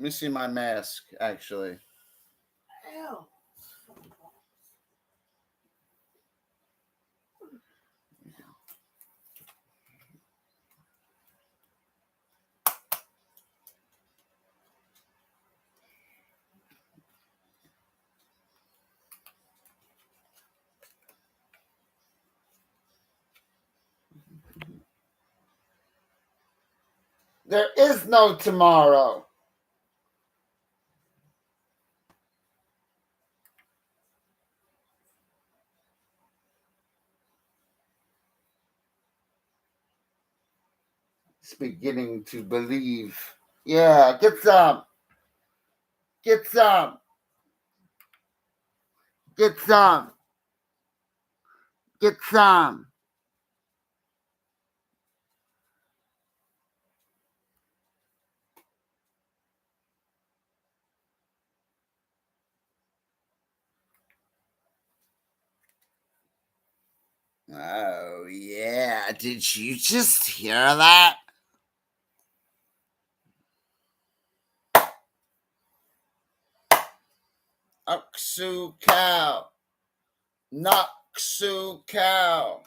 me see my mask, actually. Ow. There is no tomorrow. It's beginning to believe. Yeah, get some. Get some. Get some. Get some. Oh, yeah. Did you just hear that? Uksu cow. Nuksu cow.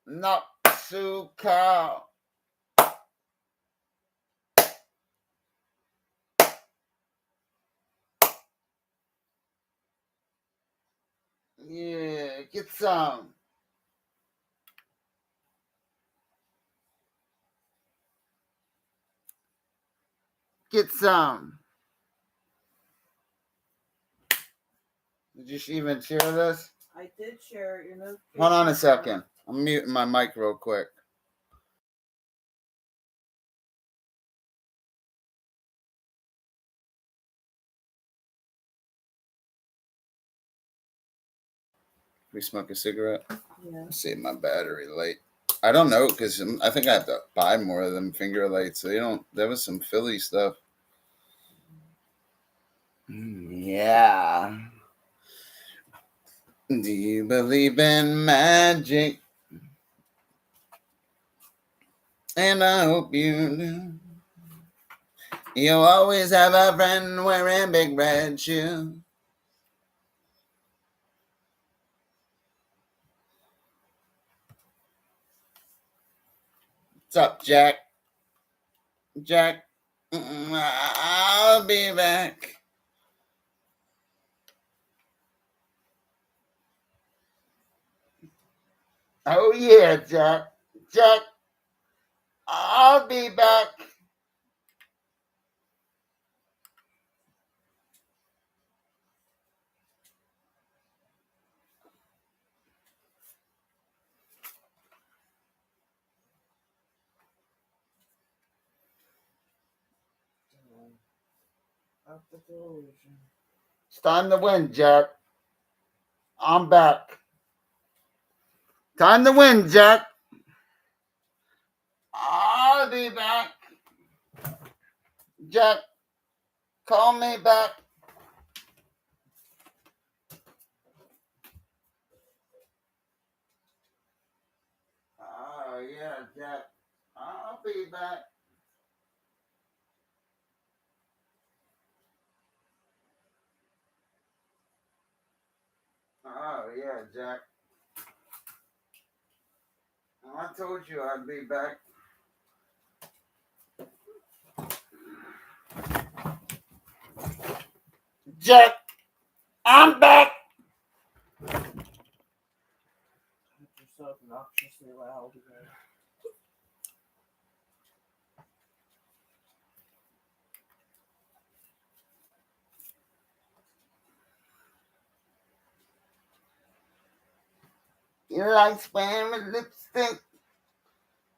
Nuksu cow. Yeah, get some. Get some. Did you even share this? I did share your notification. Hold on a second. I'm muting my mic real quick. We smoke a cigarette? Yeah. Save my battery light. I don't know, because I think I have to buy more of them finger lights. They don't. There was some Philly stuff. Yeah. Do you believe in magic? And I hope you do. You'll always have a friend wearing big red shoes. What's up, Jack? Jack, I'll be back. Oh, yeah, Jack. Jack, I'll be back. It's time to win, Jack. I'm back. Time to win, Jack. I'll be back. Jack, call me back. Oh, yeah, Jack. I'll be back. Oh, yeah, Jack. I told you I'd be back. Jack, I'm back. You're so obnoxiously loud again. You like wearing lipstick?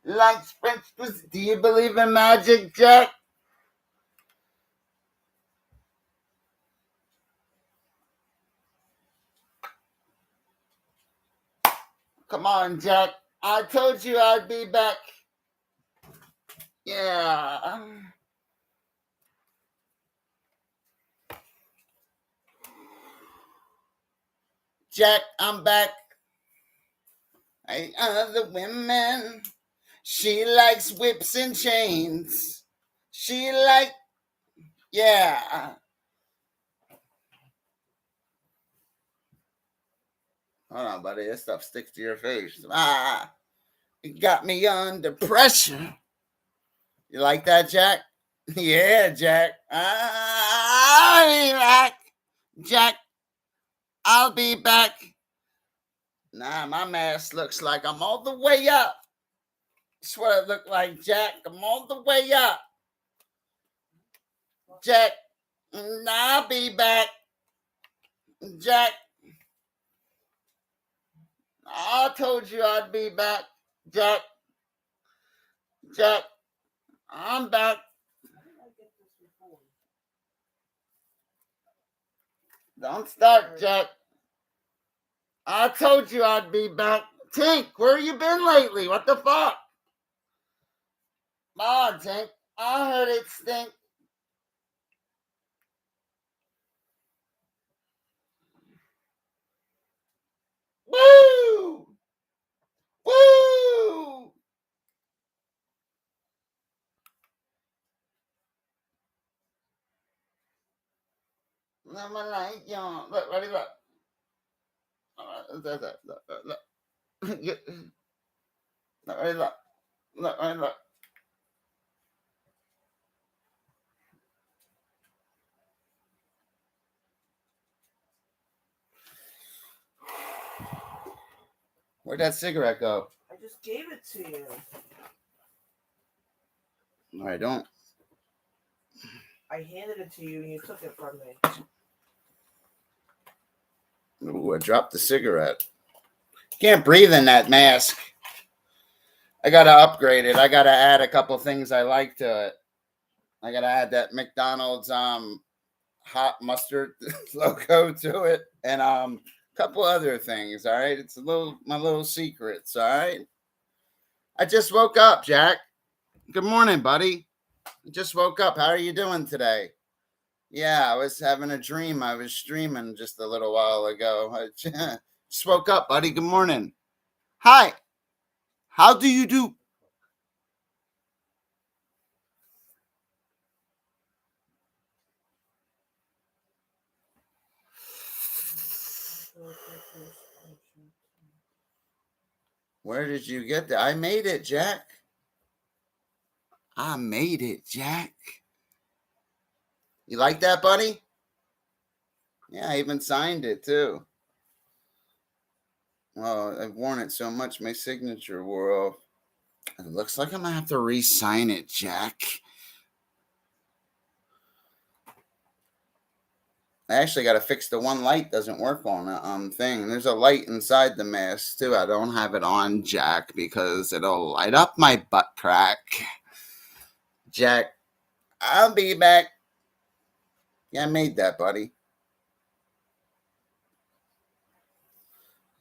Like French twist? Do you believe in magic, Jack? Come on, Jack. I told you I'd be back. Yeah. Jack, I'm back. Other women, she likes whips and chains. She like, yeah. Hold on, buddy. This stuff sticks to your face. It got me under pressure. You like that, Jack? Yeah, Jack. I'll be back. Jack, I'll be back. Nah, my mask looks like I'm all the way up. That's what it looked like, Jack. I'm all the way up. Jack, I'll be back. Jack, I told you I'd be back. Jack, Jack, I'm back. Don't start, Jack. I told you I'd be back. Tink, where you been lately? What the fuck? Come on, Tink. I heard it stink. Woo! Woo! I'm like, look, ready, look. Look. Look, ready, look. Look, ready, look. Where'd that cigarette go? I just gave it to you. I don't. I handed it to you and you took it from me. Ooh, I dropped the cigarette. Can't breathe in that mask. I gotta upgrade it. I gotta add a couple things I like to it. I gotta add that McDonald's hot mustard logo to it, and a couple other things. All right, it's my little secrets. All right. I just woke up, Jack. Good morning, buddy. I just woke up. How are you doing today? Yeah, I was having a dream. I was streaming just a little while ago. I just woke up, buddy. Good morning. Hi. How do you do? Where did you get that? I made it, Jack. I made it, Jack. You like that, buddy? Yeah, I even signed it too. Well, I've worn it so much, my signature wore off. It looks like I'm gonna have to re-sign it, Jack. I actually got to fix the one light doesn't work on the thing. There's a light inside the mask too. I don't have it on, Jack, because it'll light up my butt crack. Jack, I'll be back. Yeah, I made that, buddy.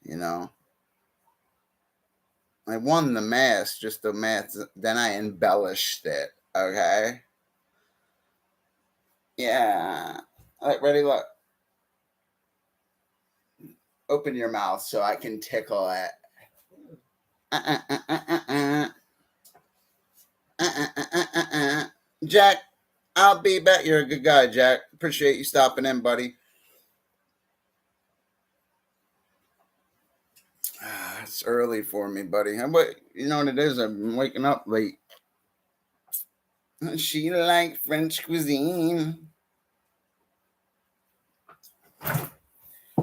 You know, I won the mask, just the mask. Then I embellished it. Okay. Yeah. All right, ready? Look. Open your mouth so I can tickle it. Jack, I'll be back. You're a good guy, Jack. Appreciate you stopping in, buddy. It's early for me, buddy. But you know what it is? I'm waking up late. She like French cuisine.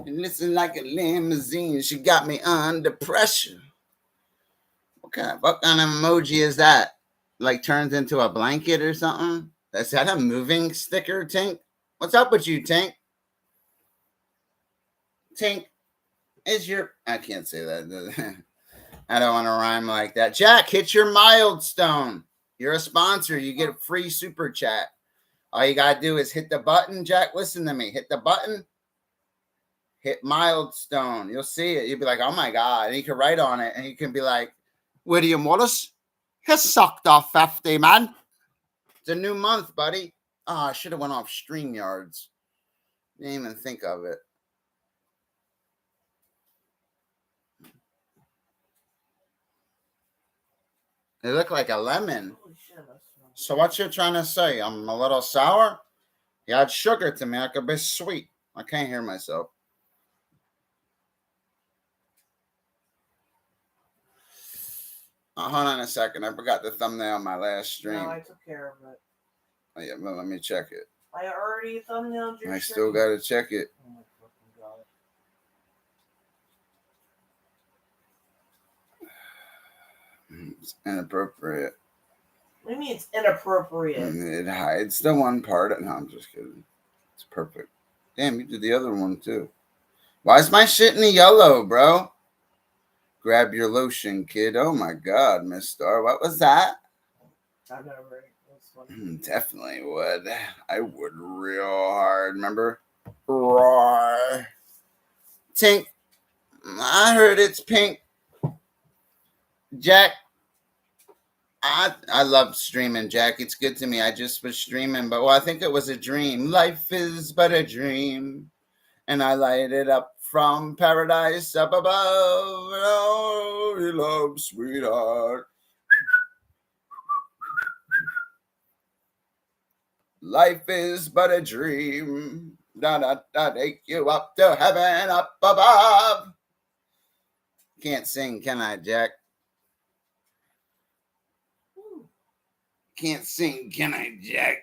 And listen like a limousine. She got me under pressure. What kind of emoji is that? Like turns into a blanket or something? Is that a moving sticker, Tink? What's up with you, Tink? Tink, I can't say that. I don't want to rhyme like that. Jack, hit your milestone. You're a sponsor. You get a free super chat. All you got to do is hit the button. Jack, listen to me. Hit the button. Hit milestone. You'll see it. You'll be like, oh my God. And you can write on it. And you can be like, William Wallace, he sucked off 50, man. It's a new month, buddy. Oh, I should have went off StreamYards. Didn't even think of it. They look like a lemon. Holy shit, that's So what you trying to say? I'm a little sour? You add sugar to me. I could be sweet. I can't hear myself. Hold on a second. I forgot the thumbnail on my last stream. No, I took care of it. Oh, yeah, well, let me check it. I already thumbnailed your I stream. still got to check it. Oh my fucking god. It's inappropriate. What do you mean it's inappropriate? It hides the one part. No, I'm just kidding. It's perfect. Damn, you did the other one too. Why is my shit in the yellow, bro? Grab your lotion, kid. Oh my god, Miss Star. What was that? I know, right? That's funny. Definitely would. I would real hard. Remember? Roar. Tink. I heard it's pink. Jack. I love streaming, Jack. It's good to me. I just was streaming, but I think it was a dream. Life is but a dream. And I light it up from paradise up above. Oh, you love, sweetheart. Life is but a dream. Take you up to heaven up above. Can't sing, can I, Jack? Can't sing, can I, Jack?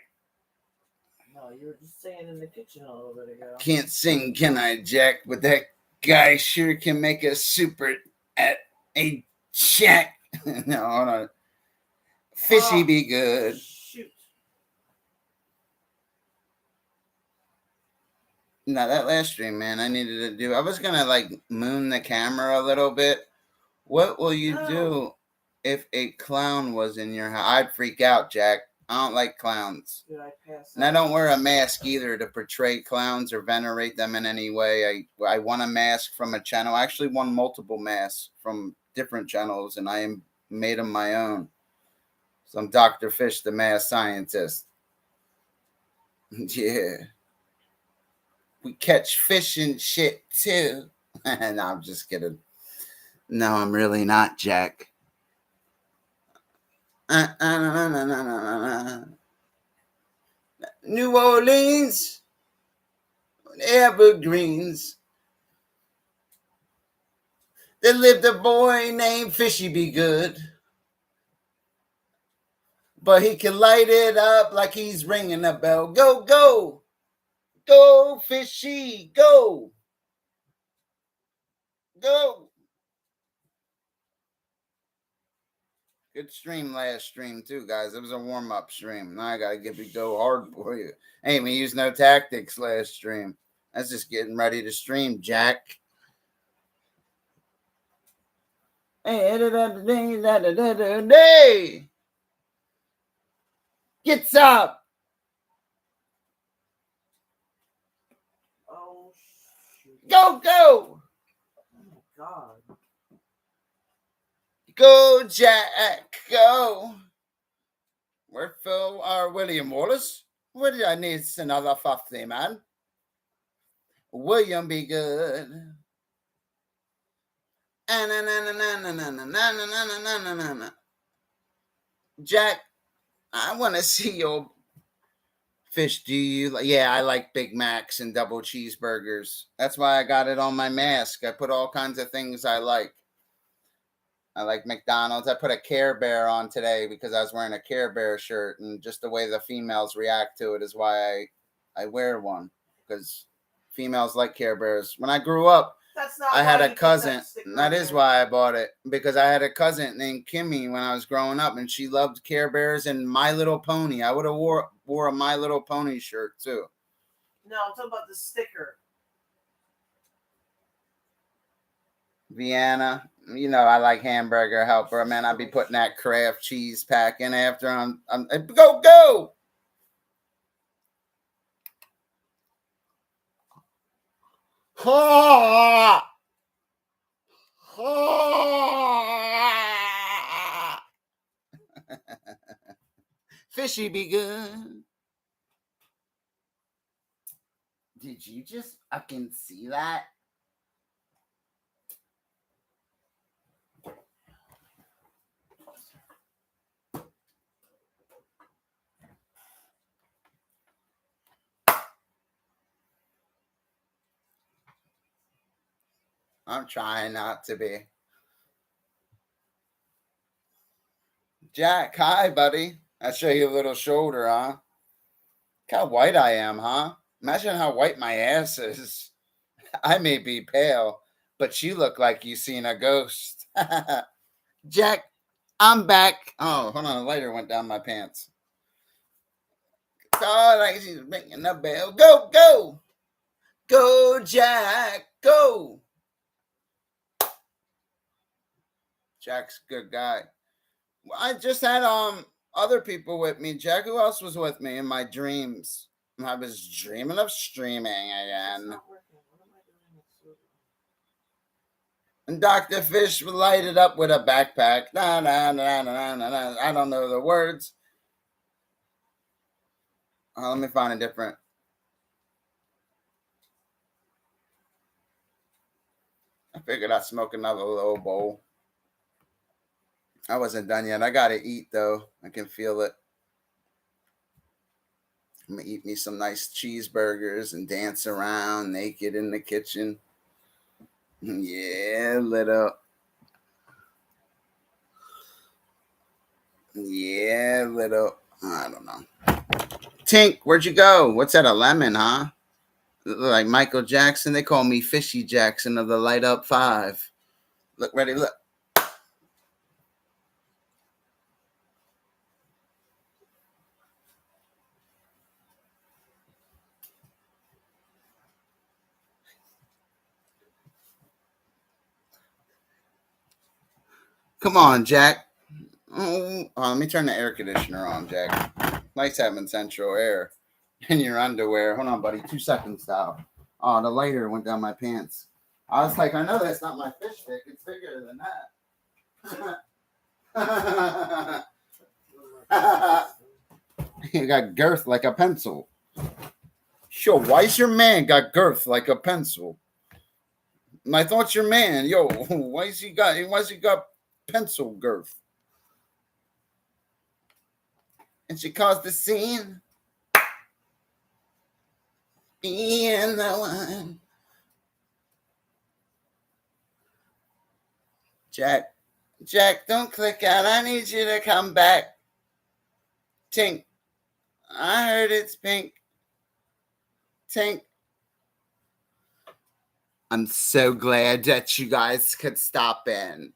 No, you were just singing in the kitchen a little bit ago. Can't sing, can I, Jack? But that guy sure can make a super at a check. No, hold on. Fishy be good. Shoot. No, that last stream, man, I needed to do. I was gonna like moon the camera a little bit. What will you do if a clown was in your house? I'd freak out, Jack. I don't like clowns. Did I pass And I don't wear a mask either to portray clowns or venerate them in any way. I won a mask from a channel. I actually won multiple masks from different channels, and I made them my own. So I'm Dr. Fish, the mask scientist. Yeah. We catch fish and shit too. No, I'm just kidding. No, I'm really not, Jack. New Orleans, Evergreens. There lived a boy named Fishy Be Good. But he can light it up like he's ringing a bell. Go, go. Go, Fishy, go. Go. Good stream last stream too, guys. It was a warm-up stream. Now I gotta go hard for you. Hey, we used no tactics last stream. That's just getting ready to stream, Jack. Hey, gets up. Oh, shoot. Go, go. Oh, my God. Go, Jack, go. Where Phil or William Wallace? What did I need another 50, man? William Be Good. Jack, I want to see your fish. Do you? Yeah, I like Big Macs and double cheeseburgers. That's why I got it on my mask. I put all kinds of things I like. I like McDonald's. I put a Care Bear on today because I was wearing a Care Bear shirt, and just the way the females react to it is why I wear one, because females like Care Bears. When I grew up, That's not I had why a you put cousin. sticker That on is there. why I bought it, because I had a cousin named Kimmy when I was growing up, and she loved Care Bears and My Little Pony. I would have wore a My Little Pony shirt too. No, I'm talking about the sticker. Vienna, you know I like Hamburger Helper, man. I'd be putting that Kraft cheese pack in after I'm go. Fishy Be Good. Did you just fucking see that? I'm trying not to be. Jack, hi, buddy. I show you a little shoulder, huh? Look how white I am, huh? Imagine how white my ass is. I may be pale, but you look like you seen a ghost. Jack, I'm back. Oh, hold on. The lighter went down my pants. Oh, like she's ringing the bell. Go, go. Go, Jack. Go. Jack's a good guy. I just had other people with me. Jack, who else was with me in my dreams? I was dreaming of streaming again. And Dr. Fish lighted up with a backpack. Nah, nah, nah, nah, nah, nah. I don't know the words. Let me find a different. I figured I'd smoke another little bowl. I wasn't done yet. I gotta eat though. I can feel it. I'm gonna eat me some nice cheeseburgers and dance around naked in the kitchen. Yeah, little. Yeah, little. I don't know. Tink, where'd you go? What's that? A lemon, huh? Like Michael Jackson. They call me Fishy Jackson of the Light Up Five. Look, ready, look. Come on, Jack. Oh, let me turn the air conditioner on, Jack. Nice having central air in your underwear. Hold on, buddy. 2 seconds, stop. Oh, the lighter went down my pants. I was like, I know that's not my fish stick. It's bigger than that. You got girth like a pencil. Sure, why's your man got girth like a pencil? And I thought your man, yo, why's he got pencil girth? And she caused the scene. Being the one. Jack, don't click out. I need you to come back. Tink, I heard it's pink. Tink. I'm so glad that you guys could stop in.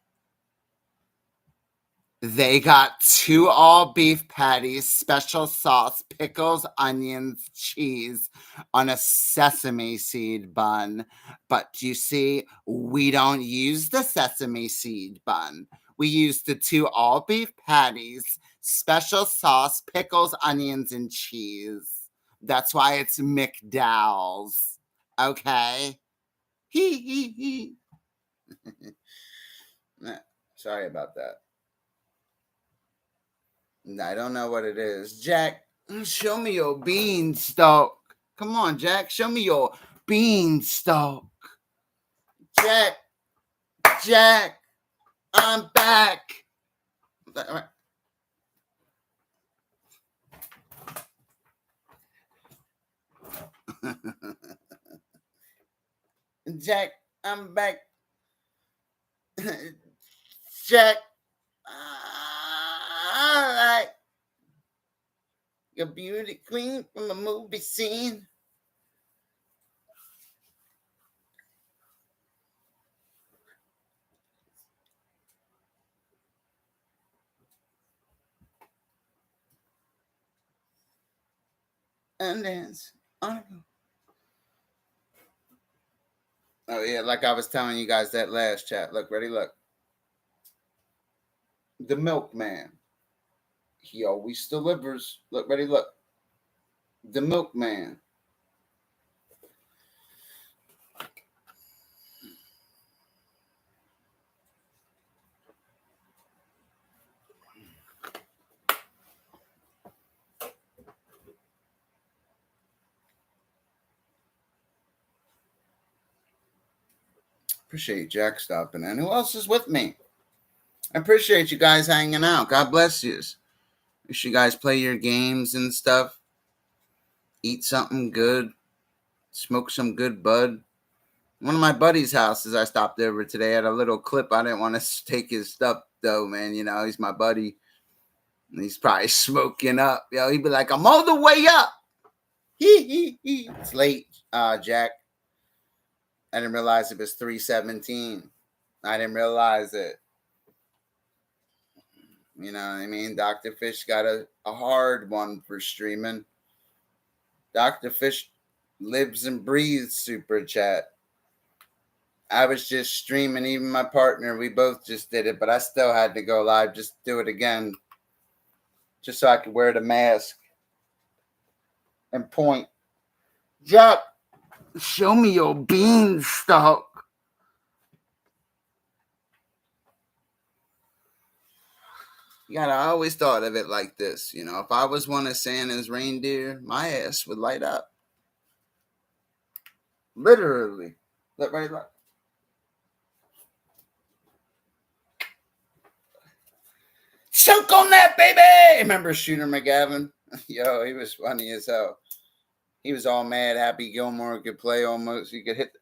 They got 2 all beef patties, special sauce, pickles, onions, cheese on a sesame seed bun. But you see, we don't use the sesame seed bun. We use the 2 all beef patties, special sauce, pickles, onions, and cheese. That's why it's McDowell's. Okay? Hee. Sorry about that. I don't know what it is. Jack, show me your beanstalk. Come on, Jack. Show me your beanstalk. Jack, I'm back. Jack, I'm back. Jack, all right. Your beauty queen from a movie scene. And dance. Oh yeah, like I was telling you guys that last chat. Look, ready, look. The milkman. He always delivers. Look, ready, look. The milkman. Appreciate Jack stopping in. Who else is with me? I appreciate you guys hanging out. God bless you. Wish you guys play your games and stuff. Eat something good. Smoke some good bud. One of my buddy's houses I stopped over today had a little clip. I didn't want to take his stuff though, man. You know, he's my buddy. And he's probably smoking up. Yo, he'd be like, I'm all the way up. It's late, Jack. I didn't realize it was 3:17. I didn't realize it. You know what I mean? Dr. Fish got a hard one for streaming. Dr. Fish lives and breathes super chat. I was just streaming, even my partner, we both just did it, but I still had to go live, just do it again. Just so I could wear the mask and point. Jack, show me your beanstalk. I always thought of it like this. You know, if I was one of Santa's reindeer, my ass would light up. Literally. Look right up. Choke on that, baby! Remember Shooter McGavin? Yo, he was funny as hell. He was all mad. Happy Gilmore could play almost. He could hit.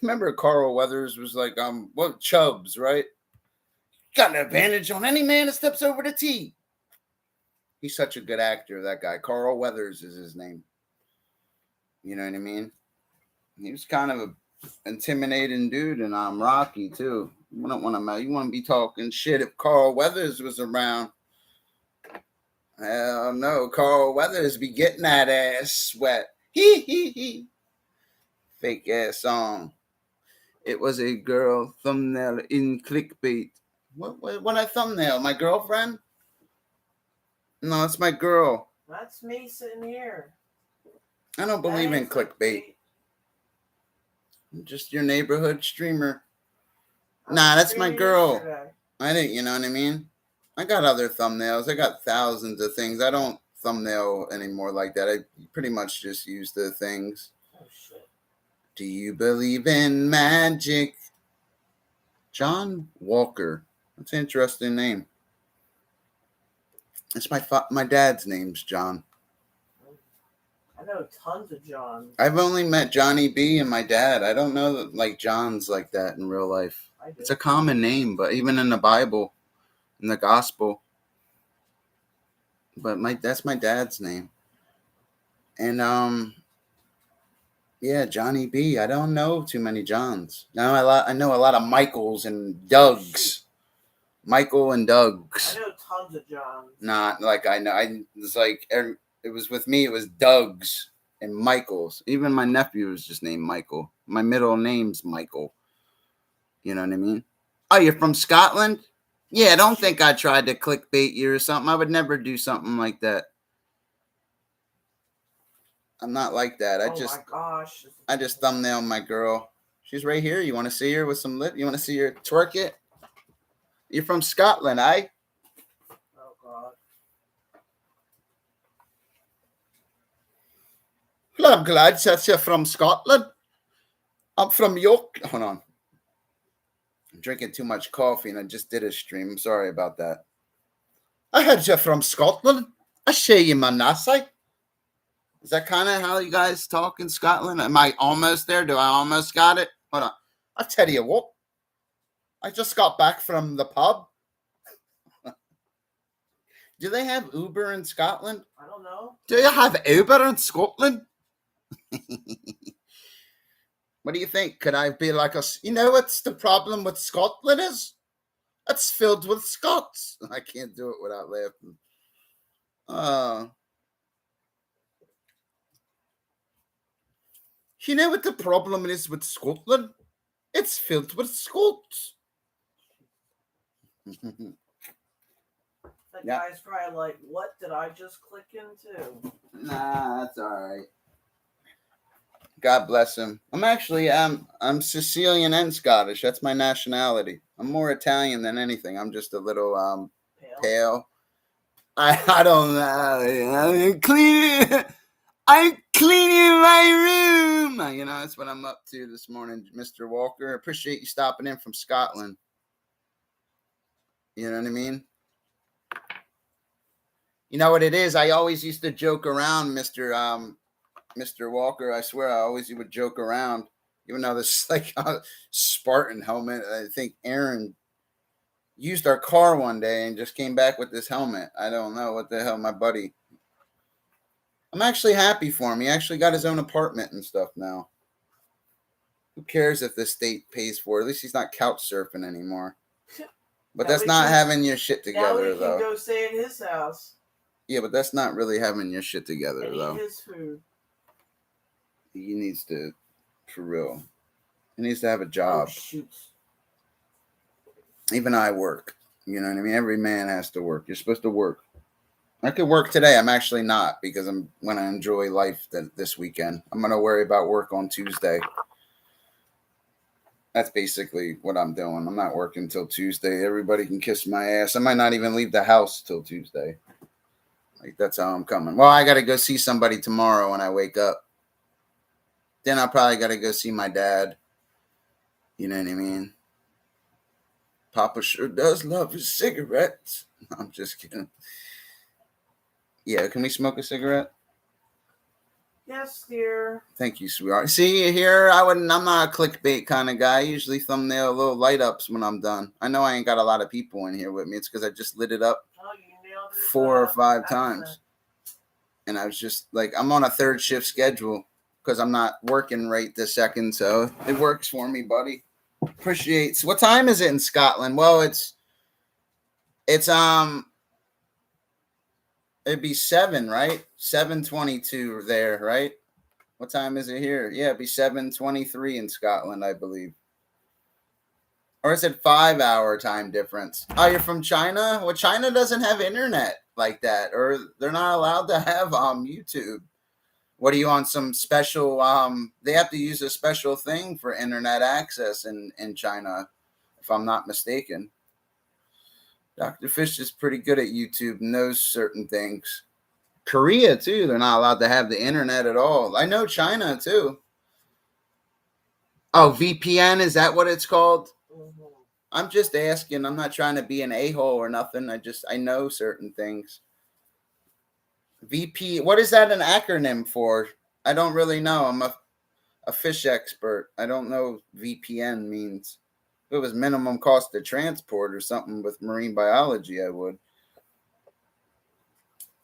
Remember Carl Weathers was like, Chubbs, right? Got an advantage on any man that steps over the tee. He's such a good actor, that guy. Carl Weathers is his name. You know what I mean? He was kind of an intimidating dude, and I'm Rocky, too. You don't want to. You want to be talking shit if Carl Weathers was around. Hell no, Carl Weathers be getting that ass sweat. He. Fake ass song. It was a girl thumbnail in clickbait. What a thumbnail? My girlfriend? No, it's my girl. That's me sitting here. I don't believe in clickbait. I'm just your neighborhood streamer. Nah, that's my girl. Yesterday. I didn't, you know what I mean? I got other thumbnails. I got thousands of things. I don't thumbnail anymore like that. I pretty much just use the things. Oh, shit. Do you believe in magic? John Walker. That's an interesting name. It's my dad's name's John. I know tons of Johns. I've only met Johnny B and my dad. I don't know that, like, John's like that in real life. It's a common name, but even in the Bible, in the gospel. But that's my dad's name. And yeah, Johnny B. I don't know too many Johns. No, I know a lot of Michaels and Dougs. Michael and Dougs. I know tons of Johns. Not like I know. It's like it was with me. It was Dougs and Michaels. Even my nephew was just named Michael. My middle name's Michael. You know what I mean? Oh, you're from Scotland? Yeah, don't think I tried to clickbait you or something. I would never do something like that. I'm not like that. My gosh. I just thumbnail my girl. She's right here. You want to see her with some lip? You want to see her twerk it? You're from Scotland, eh? Oh, God. Well, I'm glad that you're from Scotland. I'm from York. Hold on. I'm drinking too much coffee and I just did a stream. I'm sorry about that. I heard you're from Scotland. I say you, Manasseh. Is that kind of how you guys talk in Scotland? Am I almost there? Do I almost got it? Hold on. I'll tell you what. I just got back from the pub. Do they have Uber in Scotland? I don't know. Do you have Uber in Scotland? What do you think? Could I be like you know what's the problem with Scotland is? It's filled with Scots. I can't do it without laughing. You know what the problem is with Scotland? It's filled with Scots. The guy's probably like, what did I just click into? Nah, that's all right. God bless him. I'm Sicilian and Scottish. That's my nationality. I'm more Italian than anything. I'm just a little pale. I don't know. I'm cleaning my room. You know, that's what I'm up to this morning, Mr. Walker. I appreciate you stopping in from Scotland. You know what I mean? You know what it is? I always used to joke around, Mr. Walker. I swear I always would joke around. Even though this is like a Spartan helmet, I think Aaron used our car one day and just came back with this helmet. I don't know what the hell, my buddy. I'm actually happy for him. He actually got his own apartment and stuff now. Who cares if the state pays for it? At least he's not couch surfing anymore. But that's not having your shit Now together, we though. can go stay in his house. Yeah, but that's not really having your shit together, And though. eat his food. He needs to, for real. He needs to have a job. Oh, shoot. Even I work. You know what I mean? Every man has to work. You're supposed to work. I could work today. I'm actually not because I'm going to enjoy life this weekend. I'm going to worry about work on Tuesday. That's basically what I'm doing. I'm not working till Tuesday. Everybody can kiss my ass. I might not even leave the house till Tuesday. Like, that's how I'm coming. Well, I got to go see somebody tomorrow when I wake up. Then I'll probably got to go see my dad. You know what I mean? Papa sure does love his cigarettes. I'm just kidding. Yeah, can we smoke a cigarette? Yes, dear. Thank you, sweetheart. See, here, I'm not a clickbait kind of guy. I usually thumbnail little light ups when I'm done. I know I ain't got a lot of people in here with me. It's because I just lit it up Oh, you nailed it. 4 or 5 times. And I was just like, I'm on a third shift schedule because I'm not working right this second. So it works for me, buddy. Appreciates. What time is it in Scotland? Well, it'd be 7, right? 7:22 there, right? What time is it here? Yeah, it'd be 7:23 in Scotland, I believe. Or is it 5-hour time difference? Oh, you're from China? Well, China doesn't have internet like that, or they're not allowed to have YouTube. What are you on some special? They have to use a special thing for internet access in China, if I'm not mistaken. Dr. Fish is pretty good at YouTube, knows certain things. Korea, too. They're not allowed to have the internet at all. I know China, too. Oh, VPN, is that what it's called? Mm-hmm. I'm just asking. I'm not trying to be an a-hole or nothing. I know certain things. What is that an acronym for? I don't really know. I'm a fish expert. I don't know what VPN means. If it was minimum cost of transport or something with marine biology, I would.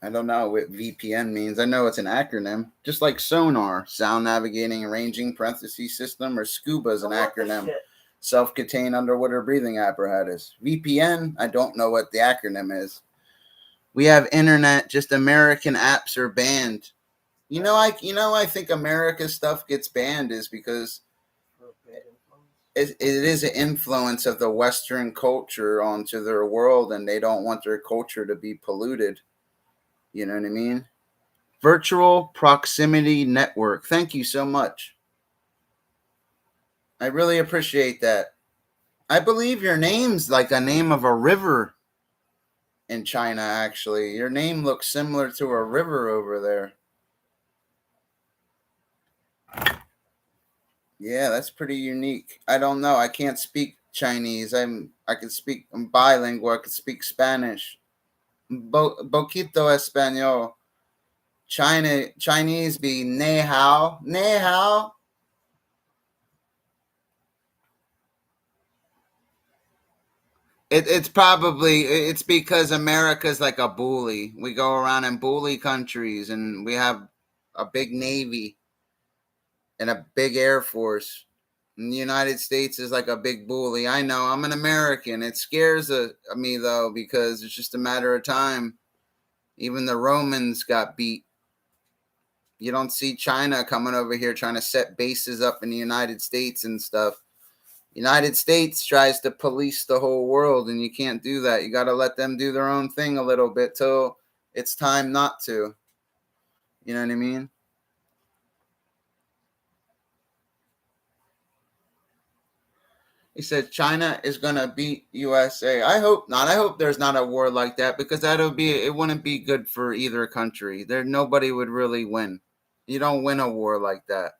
I don't know what VPN means. I know it's an acronym, just like sonar, sound navigating ranging parenthesis system, or SCUBA is an acronym, self-contained underwater breathing apparatus. VPN, I don't know what the acronym is. We have internet, just American apps are banned. I think America's stuff gets banned is because it is an influence of the Western culture onto their world, and they don't want their culture to be polluted. You know what I mean? Virtual Proximity Network. Thank you so much. I really appreciate that. I believe your name's like a name of a river in China, actually. Your name looks similar to a river over there. Yeah, that's pretty unique. I don't know. I can't speak Chinese. I'm bilingual. I can speak Spanish. Poquito español. Chinese be ne hao. Ne hao. It's because America's like a bully. We go around and bully countries, and we have a big navy and a big air force. And the United States is like a big bully. I know. I'm an American. It scares me though, because it's just a matter of time. Even the Romans got beat. You don't see China coming over here trying to set bases up in the United States and stuff. United States tries to police the whole world, and you can't do that. You got to let them do their own thing a little bit till it's time not to. You know what I mean? He said China is going to beat USA. I hope not. I hope there's not a war like that, because it wouldn't be good for either country. Nobody would really win. You don't win a war like that.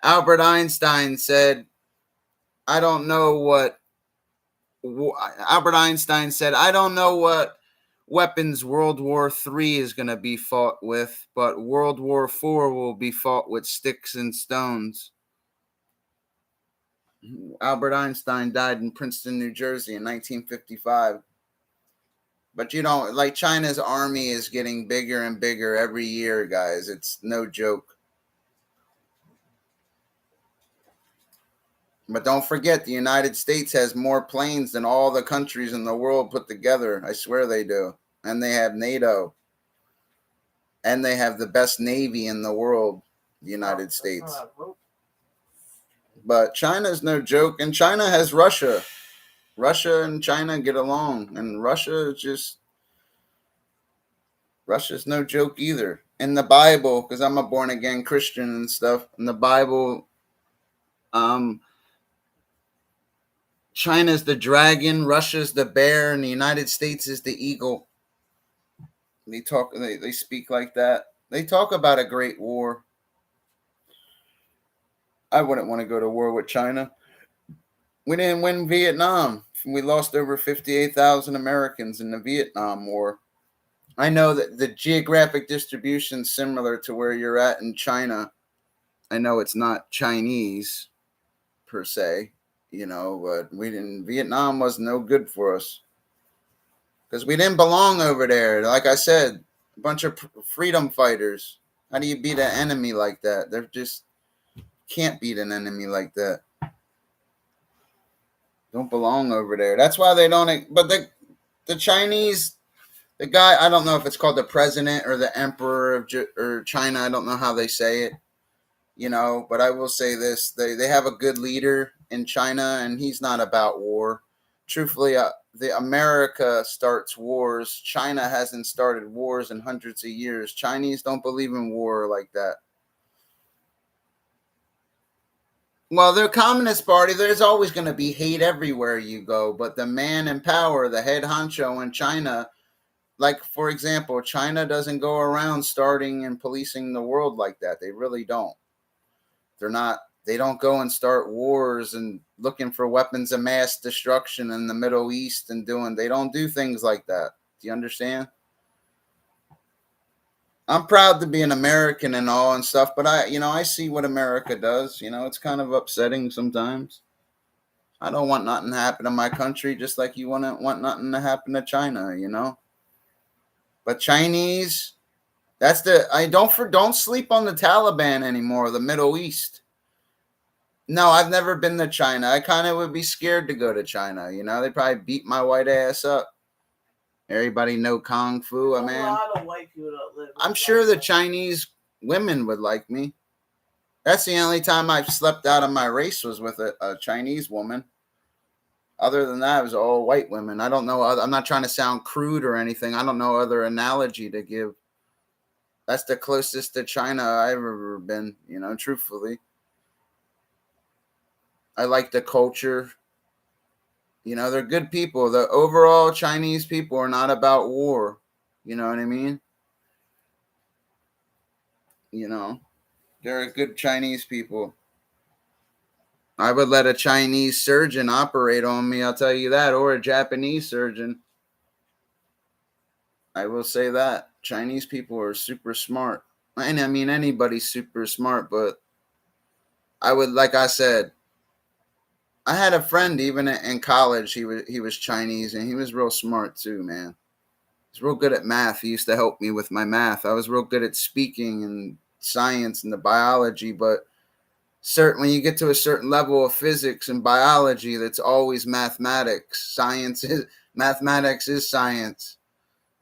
Albert Einstein said, I don't know what weapons World War III is going to be fought with, but World War IV will be fought with sticks and stones. Albert Einstein died in Princeton, New Jersey in 1955. But like China's army is getting bigger and bigger every year, guys. It's no joke. But don't forget, the United States has more planes than all the countries in the world put together. I swear they do. And they have NATO. And they have the best Navy in the world, the United States. But China's no joke. And China has Russia. Russia and China get along. And Russia's no joke either. In the Bible, because I'm a born again Christian and stuff, in the Bible, China's the dragon, Russia's the bear, and the United States is the eagle. They speak like that. They talk about a great war. I wouldn't want to go to war with China. We didn't win Vietnam. We lost over 58,000 Americans in the Vietnam War. I know that the geographic distribution is similar to where you're at in China. I know it's not Chinese per se, but Vietnam was no good for us because we didn't belong over there. Like I said, a bunch of freedom fighters. How do you beat an enemy like that? They're just can't beat an enemy like that. Don't belong over there. That's why they don't. But the Chinese, the guy, I don't know if it's called the president or the emperor of China. I don't know how they say it, but I will say this. They have a good leader in China, and he's not about war. Truthfully, the America starts wars. China hasn't started wars in hundreds of years. Chinese don't believe in war like that. Well, the Communist Party, there's always going to be hate everywhere you go. But the man in power, the head honcho in China, like, for example, China doesn't go around starting and policing the world like that. They really don't. They don't go and start wars and looking for weapons of mass destruction in the Middle East they don't do things like that. Do you understand? I'm proud to be an American and all and stuff, but I see what America does. It's kind of upsetting sometimes. I don't want nothing to happen to my country, just like you wouldn't want nothing to happen to China, But Chinese, don't sleep on the Taliban anymore, the Middle East. No, I've never been to China. I kind of would be scared to go to China, They probably beat my white ass up. Everybody know Kung Fu, man. A lot of white people that live. I'm sure the Chinese women would like me. That's the only time I've slept out of my race was with a Chinese woman. Other than that, it was all white women. I don't know. I'm not trying to sound crude or anything. I don't know other analogy to give. That's the closest to China I've ever been, truthfully. I like the culture. They're good people. The overall Chinese people are not about war. You know what I mean? They're good Chinese people. I would let a Chinese surgeon operate on me, I'll tell you that, or a Japanese surgeon. I will say that. Chinese people are super smart. And I mean, anybody's super smart, but like I said, I had a friend even in college. He was Chinese, and he was real smart too, man. He's real good at math. He used to help me with my math. I was real good at speaking and science and the biology, but when you get to a certain level of physics and biology, that's always mathematics. Mathematics is science.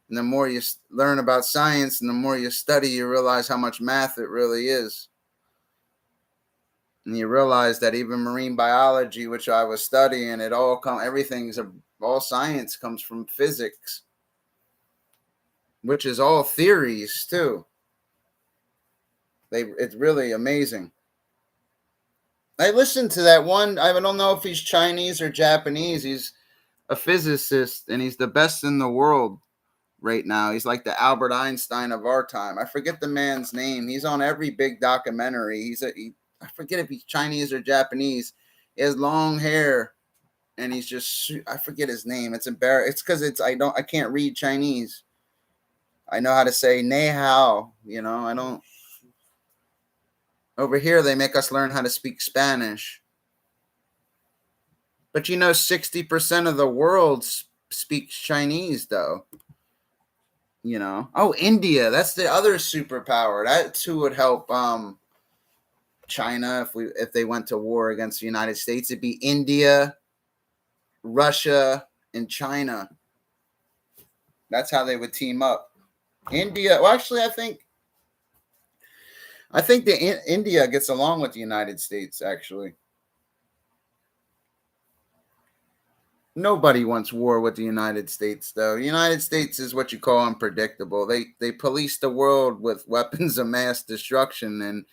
And the more you learn about science and the more you study, you realize how much math it really is. And you realize that even marine biology, which I was studying, all science comes from physics, which is all theories too. It's really amazing. I listened to that one. I don't know if he's Chinese or Japanese. He's a physicist, and he's the best in the world right now. He's like the Albert Einstein of our time. I forget the man's name. He's on every big documentary. I forget if he's Chinese or Japanese. He has long hair, and he's I forget his name. It's embarrassing. It's because I can't read Chinese. I know how to say "nei hao," I don't. Over here, they make us learn how to speak Spanish. But 60% of the world speaks Chinese, though. Oh, India, that's the other superpower. That's who would help China if they went to war against the United States. It'd be India, Russia, and China. That's how they would team up. India, well, actually, I think India gets along with the United States, actually. Nobody wants war with the United States, though. The United States is what you call unpredictable. They police the world with weapons of mass destruction, and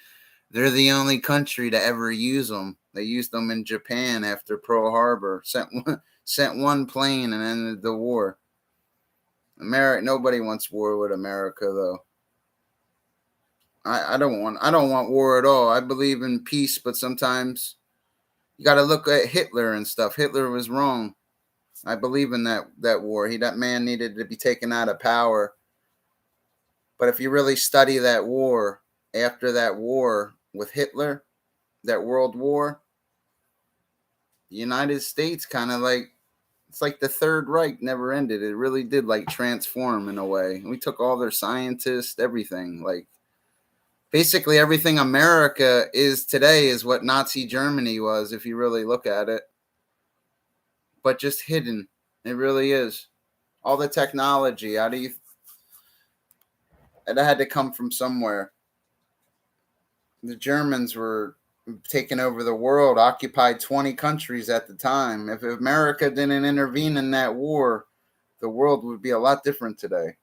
they're the only country to ever use them. They used them in Japan after Pearl Harbor. Sent one plane and ended the war. Nobody wants war with America, though. I don't want war at all. I believe in peace, but sometimes you got to look at Hitler and stuff. Hitler was wrong. I believe in that war. That man needed to be taken out of power. But if you really study that war, after that war with Hitler, that world war, the United States kind of it's like the Third Reich never ended. It really did transform in a way. We took all their scientists, everything. Basically everything America is today is what Nazi Germany was, if you really look at it. But just hidden. It really is. All the technology, it had to come from somewhere. The Germans were taking over the world, occupied 20 countries at the time. If America didn't intervene in that war, the world would be a lot different today.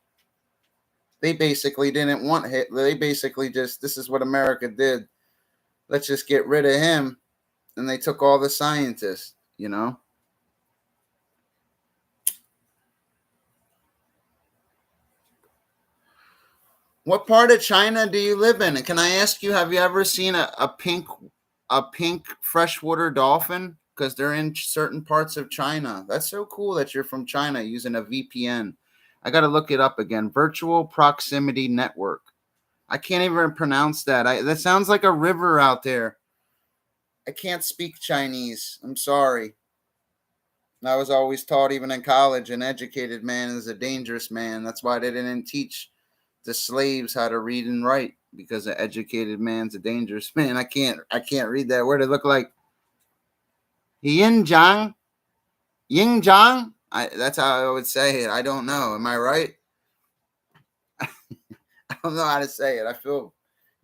They basically didn't want Hitler. They basically this is what America did. Let's just get rid of him. And they took all the scientists, What part of China do you live in? And can I ask you, have you ever seen a pink freshwater dolphin? Because they're in certain parts of China. That's so cool that you're from China using a VPN. I got to look it up again. Virtual Proximity Network. I can't even pronounce that. That sounds like a river out there. I can't speak Chinese. I'm sorry. I was always taught, even in college, an educated man is a dangerous man. That's why they didn't teach the slaves how to read and write, because an educated man's a dangerous man. I can't read that word. It look like Yin Jiang. That's how I would say it. I don't know. Am I right? I don't know how to say it. I feel,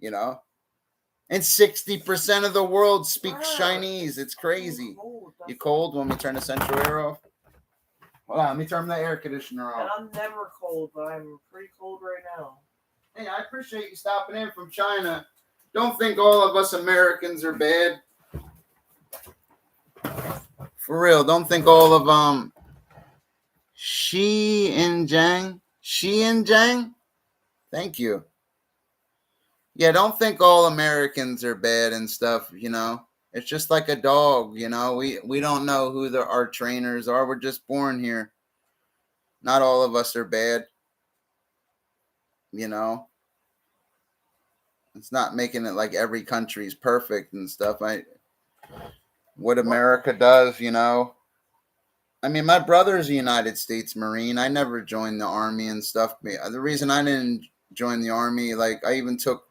and 60% of the world speaks Chinese. It's crazy. You cold? Want me to turn the central air off? Hold on, let me turn the air conditioner off. And I'm never cold, but I'm pretty cold right now. Hey, I appreciate you stopping in from China. Don't think all of us Americans are bad. For real, don't think all of Xinjiang. Thank you. Yeah, don't think all Americans are bad and stuff, It's just like a dog, We don't know who our trainers are. We're just born here. Not all of us are bad. It's not making it like every country's perfect and stuff. What America does, I mean, my brother's a United States Marine. I never joined the Army and stuff. The reason I didn't join the Army, I even took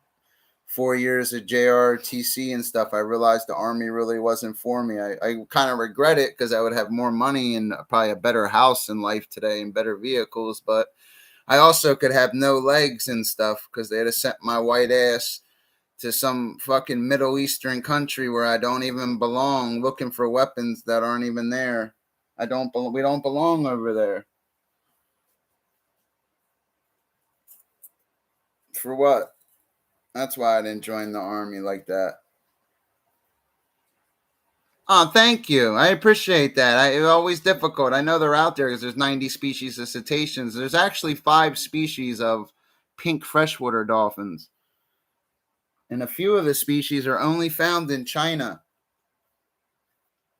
4 years of JRTC and stuff. I realized the Army really wasn't for me. I kind of regret it, because I would have more money and probably a better house in life today and better vehicles. But I also could have no legs and stuff, because they'd have sent my white ass to some fucking Middle Eastern country where I don't even belong, looking for weapons that aren't even there. We don't belong over there. For what? That's why I didn't join the Army like that. Oh, thank you. I appreciate that. It's always difficult. I know they're out there because there's 90 species of cetaceans. There's actually 5 species of pink freshwater dolphins. And a few of the species are only found in China.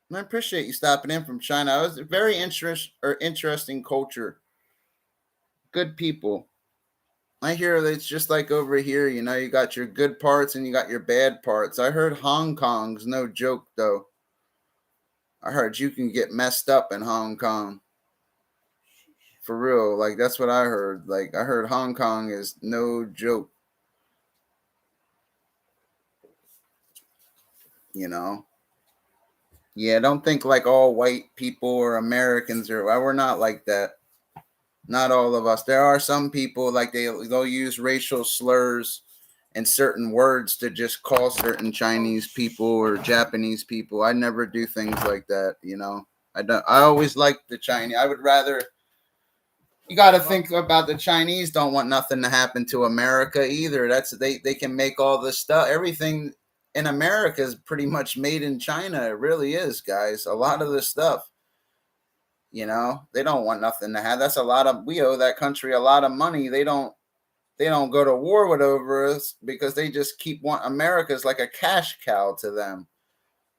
And I appreciate you stopping in from China. It was a very interesting culture. Good people. I hear that it's just like over here, you got your good parts and you got your bad parts. I heard Hong Kong's no joke, though. I heard you can get messed up in Hong Kong. For real. Like, that's what I heard. Like, I heard Hong Kong is no joke. You know? Yeah, don't think like all white people or Americans are. We're not like that. Not all of us. There are some people like they'll use racial slurs and certain words to just call certain Chinese people or Japanese people. I never do things like that, you know. I don't. I always like the Chinese. I would rather. You got to think about the Chinese. Don't want nothing to happen to America either. That's they can make all this stuff. Everything in America is pretty much made in China. It really is, guys. A lot of this stuff. You know, they don't want nothing to have. That's a lot of. We owe that country a lot of money. They don't go to war with over us because they just keep want America's like a cash cow to them.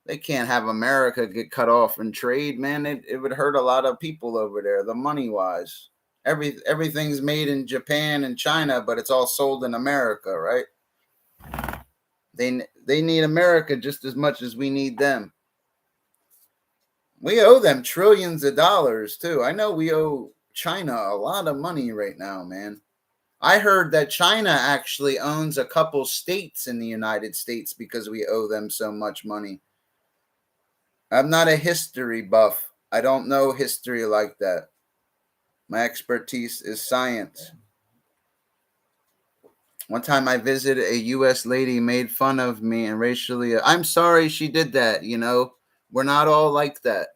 They can't have America get cut off in trade, man. It would hurt a lot of people over there, the money wise. Everything's made in Japan and China, but it's all sold in America, right? They need America just as much as we need them. We owe them trillions of dollars too. I know we owe China a lot of money right now, man. I heard that China actually owns a couple states in the United States because we owe them so much money. I'm not a history buff. I don't know history like that. My expertise is science. One time I visited a U.S. lady made fun of me and racially. I'm sorry she did that, you know. We're not all like that.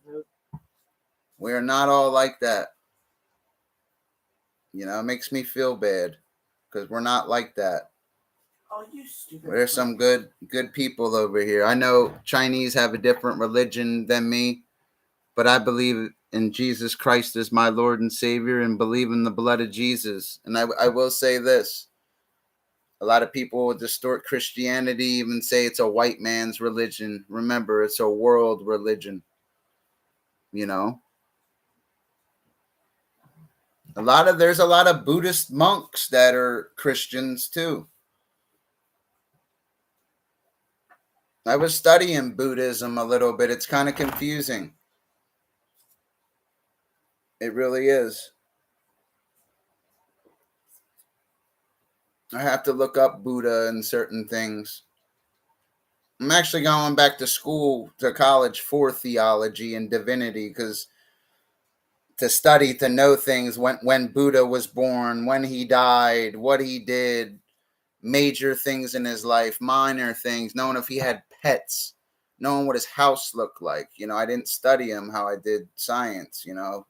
We're not all like that. You know, it makes me feel bad because we're not like that. Oh, you stupid. There's some good people over here. I know Chinese have a different religion than me, but I believe in Jesus Christ as my Lord and Savior and believe in the blood of Jesus. And I will say this. A lot of people will distort Christianity, even say it's a white man's religion. Remember, it's a world religion. You know? There's a lot of Buddhist monks that are Christians too. I was studying Buddhism a little bit. It's kind of confusing. It really is. I have to look up Buddha and certain things. I'm actually going back to college for theology and divinity because to study, to know things when Buddha was born, when he died, what he did, major things in his life, minor things, knowing if he had pets, knowing what his house looked like. You know, I didn't study him how I did science, you know,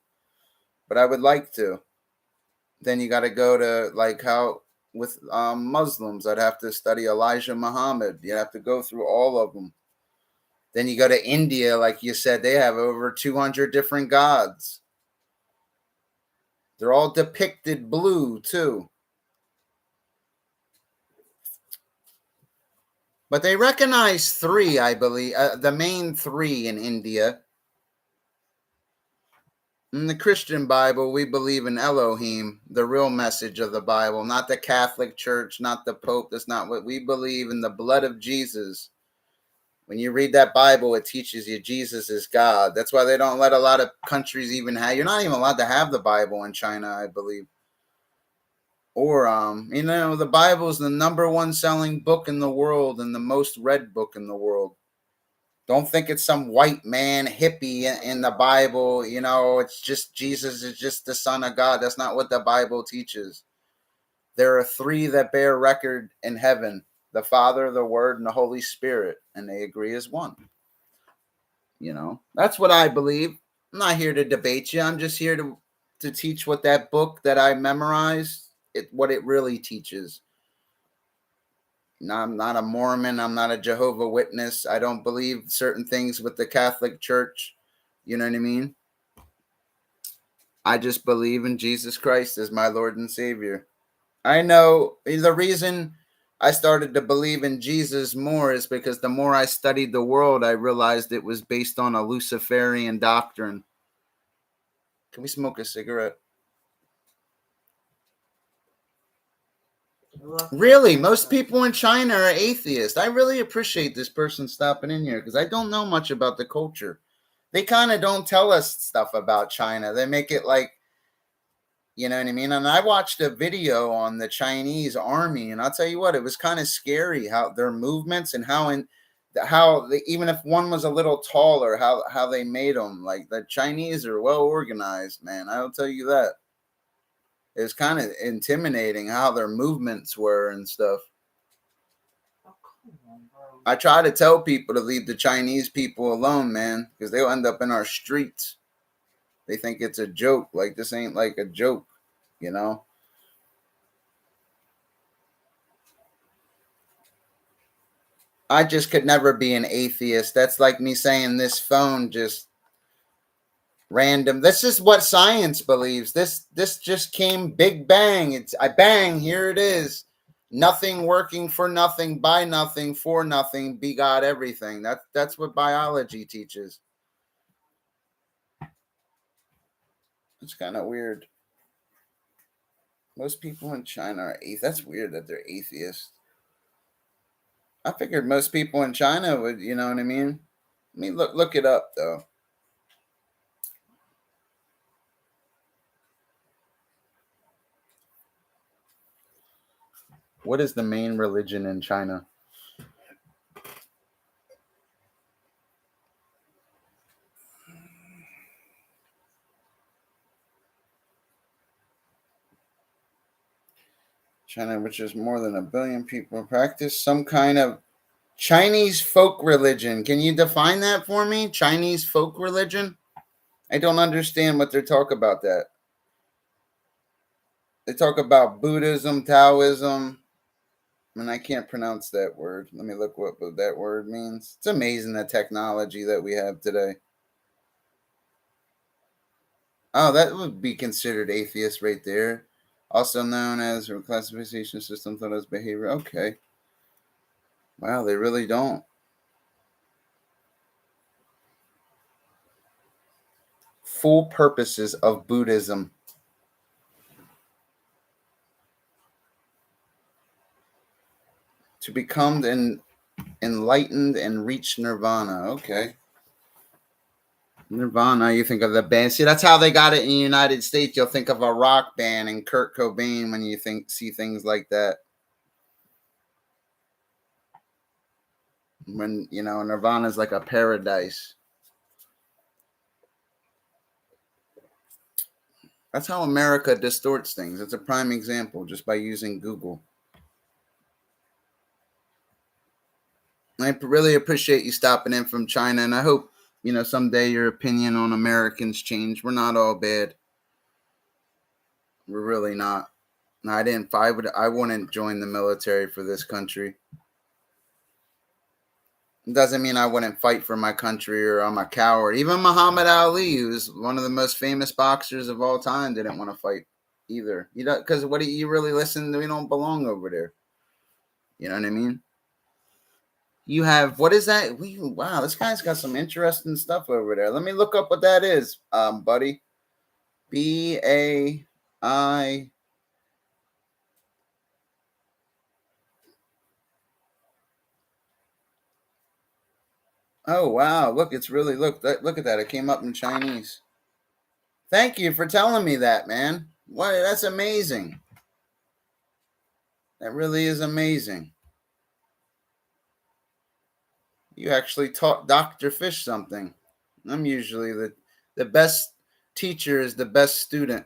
but I would like to. Then you got to go to like how with Muslims, I'd have to study Elijah Muhammad. You have to go through all of them. Then you go to India, like you said, they have over 200 different gods. They're all depicted blue too. But they recognize three, I believe, the main three in India. In the Christian Bible, we believe in Elohim, the real message of the Bible, not the Catholic Church, not the Pope. That's not what we believe in, the blood of Jesus. When you read that Bible, it teaches you Jesus is God. That's why they don't let a lot of countries even have. You're not even allowed to have the Bible in China, I believe. Or, you know, the Bible is the number one selling book in the world and the most read book in the world. Don't think it's some white man hippie in the Bible. You know, it's just Jesus is just the Son of God. That's not what the Bible teaches. There are three that bear record in heaven: the Father, the Word, and the Holy Spirit. And they agree as one. You know, that's what I believe. I'm not here to debate you. I'm just here to teach what that book that I memorized, what it really teaches. I'm not a Mormon. I'm not a Jehovah's Witness. I don't believe certain things with the Catholic Church. You know what I mean? I just believe in Jesus Christ as my Lord and Savior. I know the reason I started to believe in Jesus more is because the more I studied the world, I realized it was based on a Luciferian doctrine. Can we smoke a cigarette? Really, most people in China are atheists. I really appreciate this person stopping in here because I don't know much about the culture. they kind of don't tell us stuff about China. They make it like, you know what I mean? And I watched a video on the Chinese army, and I'll tell you what, it was kind of scary how their movements and how they, even if one was a little taller, how they made them. Like the Chinese are well organized, man. I'll tell you that. It was kind of intimidating how their movements were and stuff. Oh, come on, bro. I try to tell people to leave the Chinese people alone, man, because they'll end up in our streets. They think it's a joke. Like, this ain't like a joke, you know? I just could never be an atheist. That's like me saying this phone just random. This is what science believes. This just came big bang. It's I bang, here it is. Nothing working for nothing, by nothing, for nothing, begot everything. That's what biology teaches. It's kind of weird. Most people in China are atheists. That's weird that they're atheists. I figured most people in China would, you know what I mean? Let me look it up though. What is the main religion in China? China, which is more than 1 billion people, practice some kind of Chinese folk religion. Can you define that for me? Chinese folk religion? I don't understand what they're talking about that. They talk about Buddhism, Taoism, and I can't pronounce that word. Let me look what that word means. It's amazing the technology that we have today. Oh, that would be considered atheist right there. Also known as a classification system thought as behavior. Okay. Wow, they really don't. Full purposes of Buddhism. To become enlightened and reach nirvana. Okay. Nirvana, you think of the band. See, that's how they got it in the United States. You'll think of a rock band and Kurt Cobain when you see things like that. When, you know, Nirvana is like a paradise. That's how America distorts things. It's a prime example just by using Google. I really appreciate you stopping in from China, and I hope, you know, someday your opinion on Americans change. We're not all bad. We're really not. I wouldn't join the military for this country. It doesn't mean I wouldn't fight for my country or I'm a coward. Even Muhammad Ali, who's one of the most famous boxers of all time, didn't want to fight either. You know, because what do you really listen to? We don't belong over there. You know what I mean? You have, what is that? Wow, this guy's got some interesting stuff over there. Let me look up what that is, buddy. BAI. Oh wow! Look, it's really look at that. It came up in Chinese. Thank you for telling me that, man. What? That's amazing. That really is amazing. You actually taught Dr. Fish something. I'm usually the best teacher is the best student.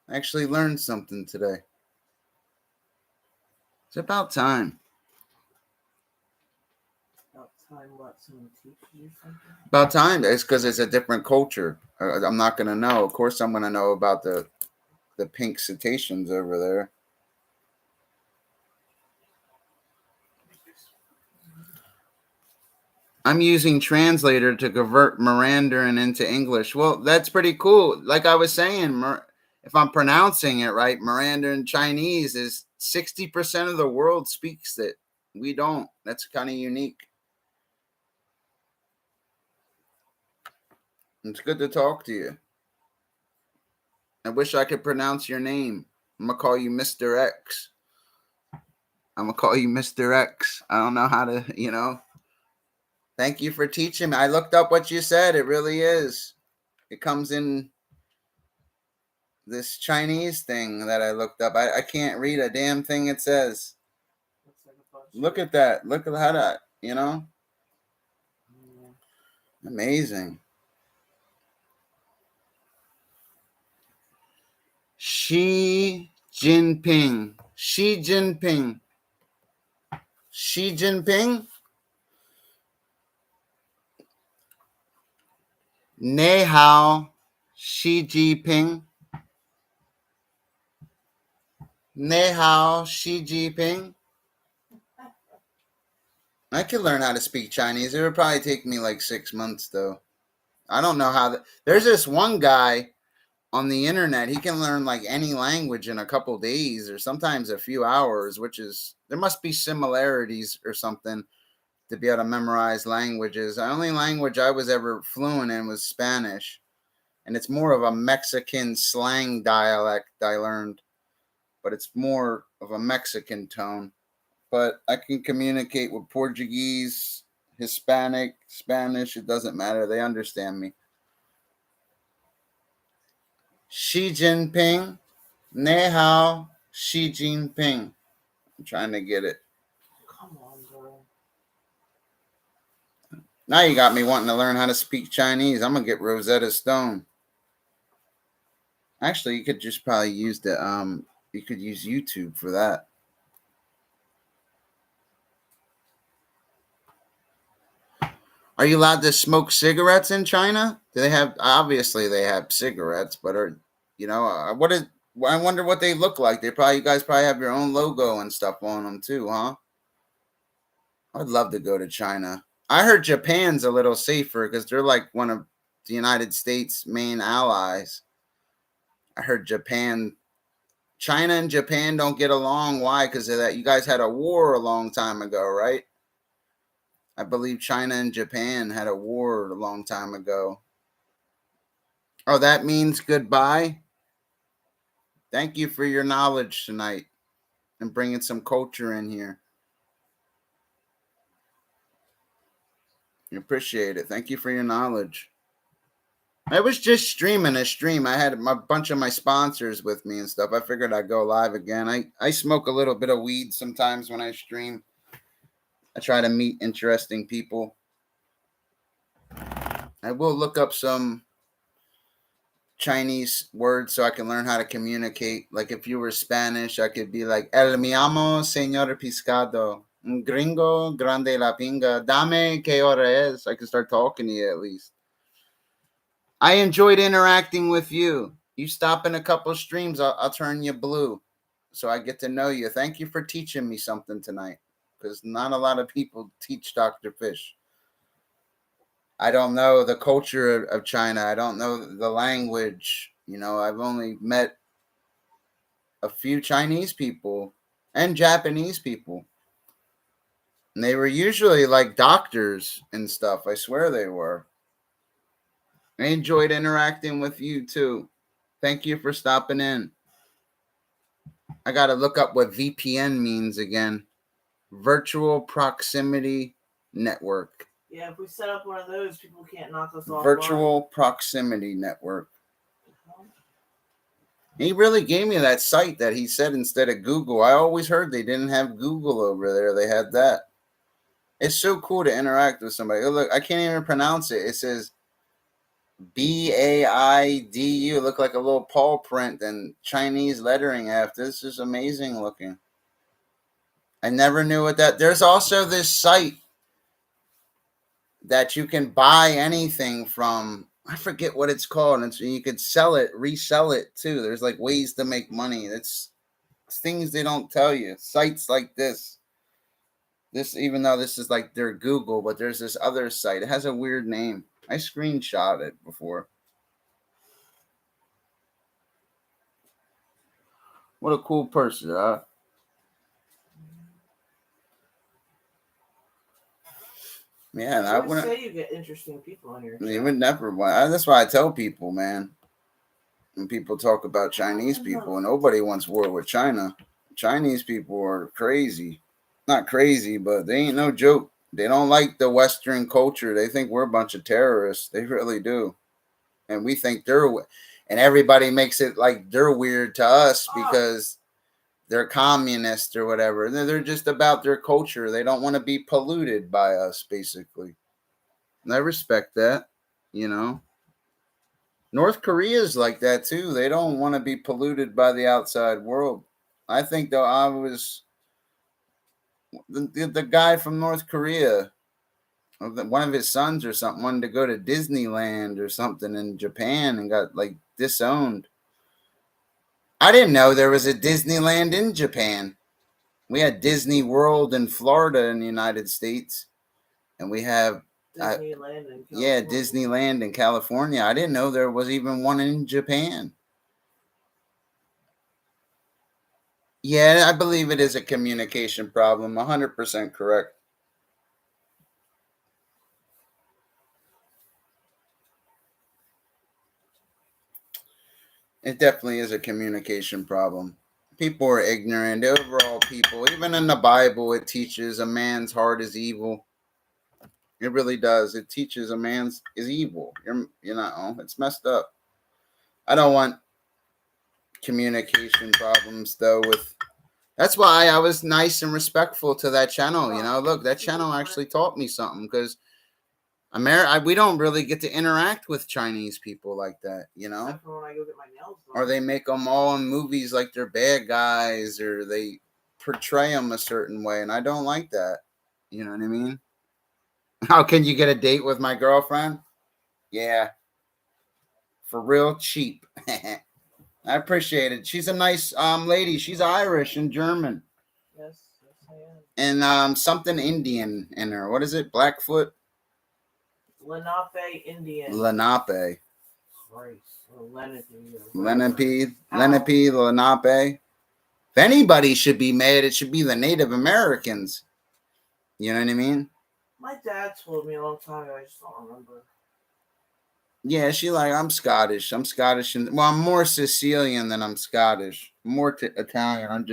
I actually learned something today. It's about time. About time what? Someone teaches you something? About time. It's because it's a different culture. I'm not going to know. Of course, I'm going to know about the pink cetaceans over there. I'm using translator to convert Mandarin into English. Well, that's pretty cool. Like I was saying, if I'm pronouncing it right, Mandarin Chinese is 60% of the world speaks it. We don't. That's kind of unique. It's good to talk to you. I wish I could pronounce your name. I'm going to call you Mr. X. I'm going to call you Mr. X. I don't know how to, you know. Thank you for teaching me. I looked up what you said. It really is. It comes in this Chinese thing that I looked up. I can't read a damn thing it says. Looks like a bunch Look of- at that. Look at how that, you know? Yeah. Amazing. Xi Jinping. Xi Jinping. Xi Jinping? Nei hao, Xi Jinping. Nei hao, Xi Jinping. I could learn how to speak Chinese. It would probably take me like 6 months, though. I don't know how. There's this one guy on the internet. He can learn like any language in a couple days or sometimes a few hours, which is, there must be similarities or something to be able to memorize languages. The only language I was ever fluent in was Spanish, and it's more of a Mexican slang dialect I learned, but it's more of a Mexican tone. But I can communicate with Portuguese, Hispanic, Spanish. It doesn't matter. They understand me. Xi Jinping. Nei hao, Xi Jinping. I'm trying to get it. Come on, bro. Now you got me wanting to learn how to speak Chinese. I'm gonna get Rosetta Stone. Actually, you could just probably use you could use YouTube for that. Are you allowed to smoke cigarettes in China? Do they have? Obviously, they have cigarettes, but what is? I wonder what they look like. You guys probably have your own logo and stuff on them too, huh? I'd love to go to China. I heard Japan's a little safer because they're like one of the United States' main allies. I heard China and Japan don't get along. Why? Because of that. You guys had a war a long time ago, right? I believe China and Japan had a war a long time ago. Oh, that means goodbye. Thank you for your knowledge tonight and bringing some culture in here. I appreciate it. Thank you for your knowledge. I was just streaming a stream. I had a bunch of my sponsors with me and stuff. I figured I'd go live again. I smoke a little bit of weed sometimes when I stream. I try to meet interesting people. I will look up some Chinese words so I can learn how to communicate. Like if you were Spanish, I could be like, El mi amo, señor Piscado. Un gringo, grande la pinga. Dame que hora es. I can start talking to you at least. I enjoyed interacting with you. You stop in a couple streams, I'll turn you blue so I get to know you. Thank you for teaching me something tonight because not a lot of people teach Dr. Fish. I don't know the culture of China. I don't know the language. I've only met a few Chinese people and Japanese people. And they were usually like doctors and stuff. I swear they were. I enjoyed interacting with you too. Thank you for stopping in. I got to look up what VPN means again. Virtual Proximity Network. Yeah, if we set up one of those, people can't knock us off. Virtual Proximity Network. He really gave me that site that he said instead of Google. I always heard they didn't have Google over there. They had that. It's so cool to interact with somebody. Oh, look, I can't even pronounce it. It says BAIDU. Look like a little paw print and Chinese lettering after. This is amazing looking. I never knew what that. There's also this site that you can buy anything from. I forget what it's called. And you could sell it, resell it too. There's like ways to make money. It's things they don't tell you. Sites like this. This, even though this is like their Google, but there's this other site. It has a weird name. I screenshot it before. What a cool person, huh? Yeah, and I wouldn't say you get interesting people on your You would never. That's why I tell people, man. When people talk about Chinese people, nobody wants war with China. Chinese people are crazy. Not crazy, but they ain't no joke. They don't like the Western culture. They think we're a bunch of terrorists. They really do. And we think and everybody makes it like they're weird to us because they're communist or whatever. They're just about their culture. They don't want to be polluted by us, basically. And I respect that, you know. North Korea is like that too. They don't want to be polluted by the outside world. I think though I was the guy from North Korea, one of his sons or something, wanted to go to Disneyland or something in Japan and got like disowned. I didn't know there was a Disneyland in Japan. We had Disney World in Florida in the United States, and we have Disneyland in California. Yeah, Disneyland in California. I didn't know there was even one in Japan. Yeah, I believe it is a communication problem. 100% correct. It definitely is a communication problem. People are ignorant. Overall, people, even in the Bible, it teaches a man's heart is evil. It really does. It teaches a man's is evil. It's messed up. I don't want communication problems though with That's why I was nice and respectful to that channel. Look, that channel actually taught me something because we don't really get to interact with Chinese people like that, Except for when I go get my nails done. Or they make them all in movies like they're bad guys, or they portray them a certain way, and I don't like that. You know what I mean? How can you get a date with my girlfriend? Yeah, for real cheap. I appreciate it. She's a nice lady. She's Irish and German. Yes, I am. And something Indian in her. What is it? Blackfoot? Lenape Indian. Lenape. Christ. Or Lenape. Lenape. If anybody should be mad, it should be the Native Americans. You know what I mean? My dad told me a long time ago. I just don't remember. Yeah, I'm Scottish. I'm Scottish. I'm more Sicilian than I'm Scottish. More Italian.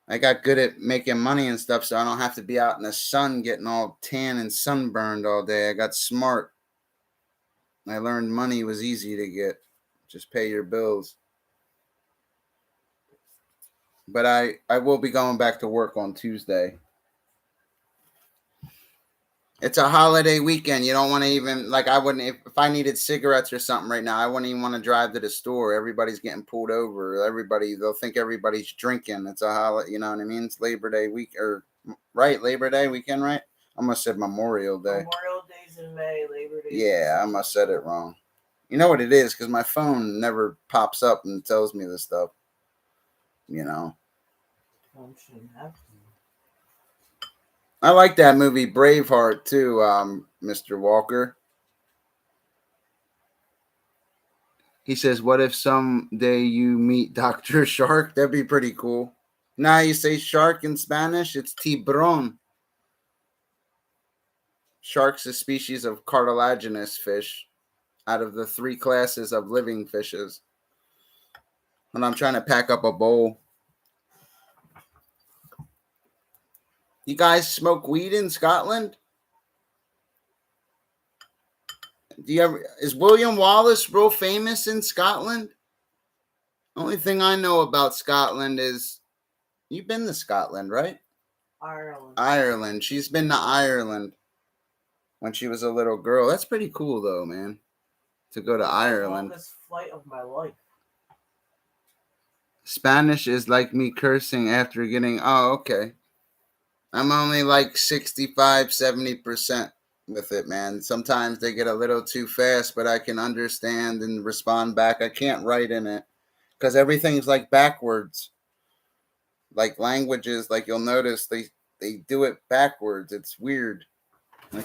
I got good at making money and stuff, so I don't have to be out in the sun getting all tan and sunburned all day. I got smart. I learned money was easy to get. Just pay your bills. But I will be going back to work on Tuesday. It's a holiday weekend. You don't want to even, I wouldn't, if I needed cigarettes or something right now, I wouldn't even want to drive to the store. Everybody's getting pulled over. They'll think everybody's drinking. It's a holiday, you know what I mean? It's Labor Day week, Labor Day weekend, right? I must have said Memorial Day. Memorial Day's in May, Labor Day. Yeah, I must have said it wrong. You know what it is? Because my phone never pops up and tells me this stuff. I like that movie Braveheart too, Mr. Walker. He says, what if someday you meet Dr. Shark? That'd be pretty cool. Now you say shark in Spanish, it's tiburon. Shark's a species of cartilaginous fish out of the 3 classes of living fishes. And I'm trying to pack up a bowl. You guys smoke weed in Scotland? Is William Wallace real famous in Scotland? Only thing I know about Scotland is you've been to Scotland, right? Ireland. She's been to Ireland when she was a little girl. That's pretty cool though, man. To go to Ireland. The longest flight of my life. Spanish is like me cursing after getting okay. I'm only like 65-70% with it, man. Sometimes they get a little too fast, but I can understand and respond back. I can't write in it because everything's like backwards. Like languages, like you'll notice they do it backwards. It's weird. You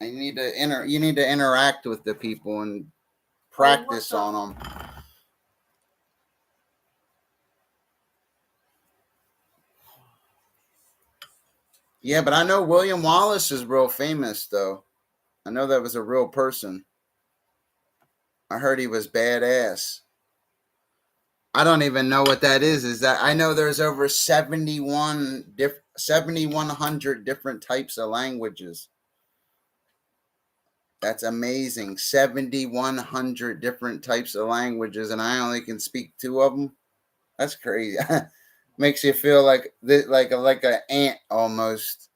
need to interact with the people and practice on them. Yeah, but I know William Wallace is real famous, though. I know that was a real person. I heard he was badass. I don't even know what that is. I know there's over 71 7,100 different types of languages. That's amazing. 7,100 different types of languages, and I only can speak 2 of them. That's crazy. Makes you feel like an ant almost.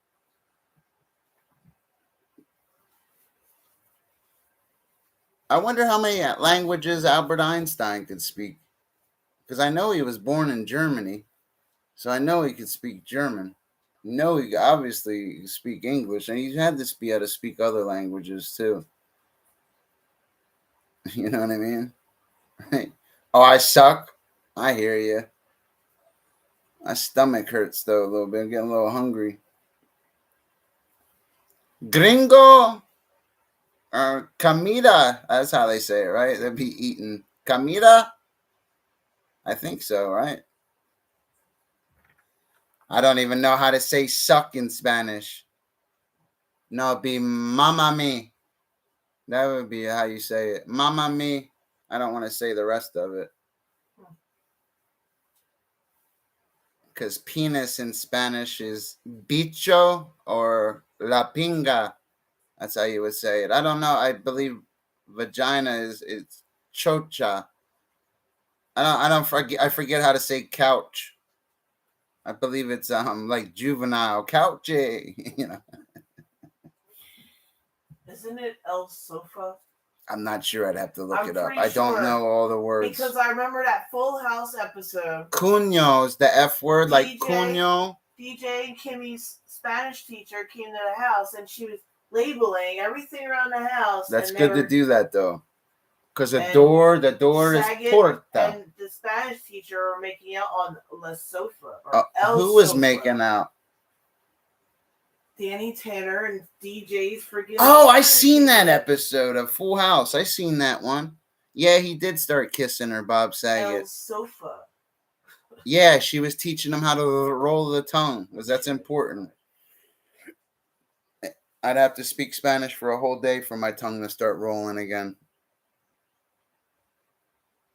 I wonder how many languages Albert Einstein could speak, because I know he was born in Germany, so I know he could speak German. No, he obviously could speak English, and he had to be able to speak other languages too. You know what I mean? Oh, I suck. I hear you. My stomach hurts though a little bit. I'm getting a little hungry. Gringo or comida. That's how they say it, right? They'd be eating comida. I think so, right? I don't even know how to say suck in Spanish. No, it'd be mama mi. That would be how you say it. Mama mi. I don't want to say the rest of it. Because penis in Spanish is bicho or la pinga. That's how you would say it. I don't know. I believe vagina is chocha. I forget how to say couch. I believe it's like juvenile couch. You know. Isn't it El Sofa? I'm not sure. I'd have to look I'm it up. pretty I don't sure, know all the words. Because I remember that Full House episode. Cuño is the F word, like cuño. DJ and Kimmy's Spanish teacher came to the house and she was labeling everything around the house. That's good to do that though. Because the door is porta. And the Spanish teacher were making out on La Sofa. Or who was making out? Danny Tanner and DJ's freaking. Oh, I seen that episode of Full House. I seen that one. Yeah, he did start kissing her, Bob Saget. El Sofa. Yeah, she was teaching him how to roll the tongue, because that's important. I'd have to speak Spanish for a whole day for my tongue to start rolling again.